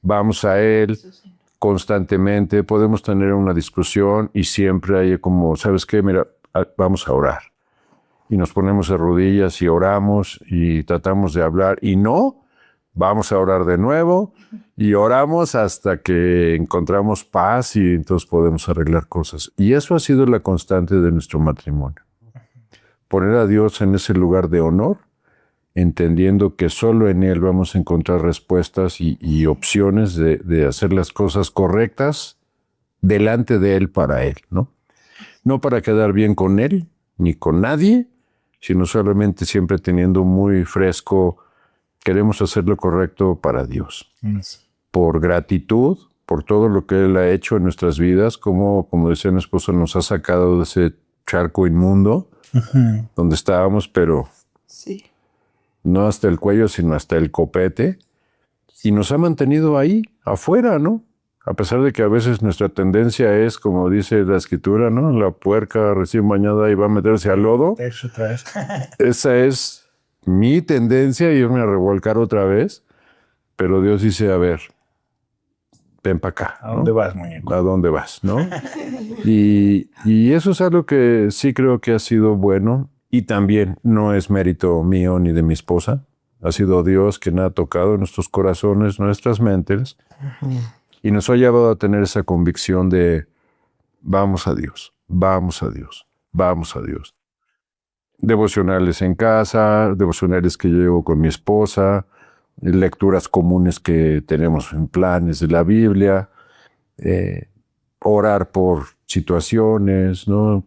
Vamos a Él constantemente, podemos tener una discusión y siempre hay como, ¿sabes qué? Mira, vamos a orar. Y nos ponemos de rodillas y oramos y tratamos de hablar. Y no, vamos a orar de nuevo y oramos hasta que encontramos paz y entonces podemos arreglar cosas. Y eso ha sido la constante de nuestro matrimonio. Poner a Dios en ese lugar de honor, entendiendo que solo en Él vamos a encontrar respuestas y opciones de hacer las cosas correctas delante de Él para Él, ¿no? No para quedar bien con Él ni con nadie, sino solamente siempre teniendo muy fresco, queremos hacer lo correcto para Dios. Por gratitud, por todo lo que Él ha hecho en nuestras vidas, como decía mi esposo, nos ha sacado de ese charco inmundo, donde estábamos, pero no hasta el cuello, sino hasta el copete, y nos ha mantenido ahí, afuera, ¿no? A pesar de que a veces nuestra tendencia es, como dice la Escritura, ¿no? La puerca recién bañada y va a meterse al lodo. Eso otra vez. Esa es mi tendencia, irme a revolcar otra vez, pero Dios dice, a ver, ven para acá, ¿no? ¿A dónde vas, muñeco? ¿A dónde vas, no? Y eso es algo que sí creo que ha sido bueno, y también no es mérito mío ni de mi esposa. Ha sido Dios quien ha tocado nuestros corazones, nuestras mentes, y nos ha llevado a tener esa convicción de vamos a Dios, vamos a Dios, vamos a Dios. Devocionales en casa, devocionales que llevo con mi esposa, lecturas comunes que tenemos en planes de la Biblia, orar por situaciones, ¿no?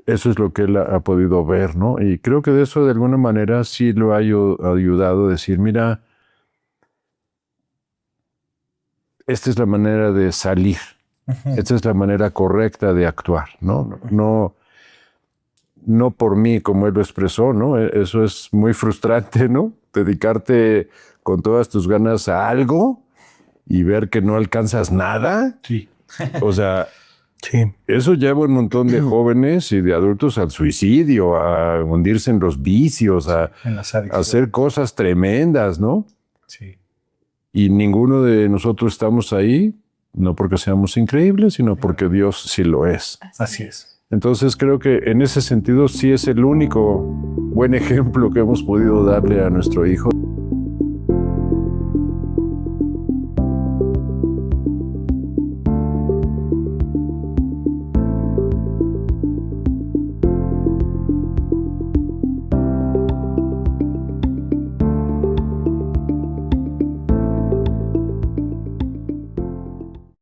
Eso es lo que él ha podido ver, ¿no? Y creo que de eso de alguna manera sí lo ha ayudado a decir, mira, esta es la manera de salir, esta es la manera correcta de actuar, ¿no? No por mí, como él lo expresó, ¿no? Eso es muy frustrante, ¿no? Dedicarte con todas tus ganas a algo y ver que no alcanzas nada. Sí. O sea, Sí. eso lleva un montón de jóvenes y de adultos al suicidio, a hundirse en los vicios, a En las adicciones. hacer cosas tremendas, ¿no? Sí. Y ninguno de nosotros estamos ahí, no porque seamos increíbles, sino porque Dios sí lo es. Así es. Entonces creo que en ese sentido sí es el único buen ejemplo que hemos podido darle a nuestro hijo.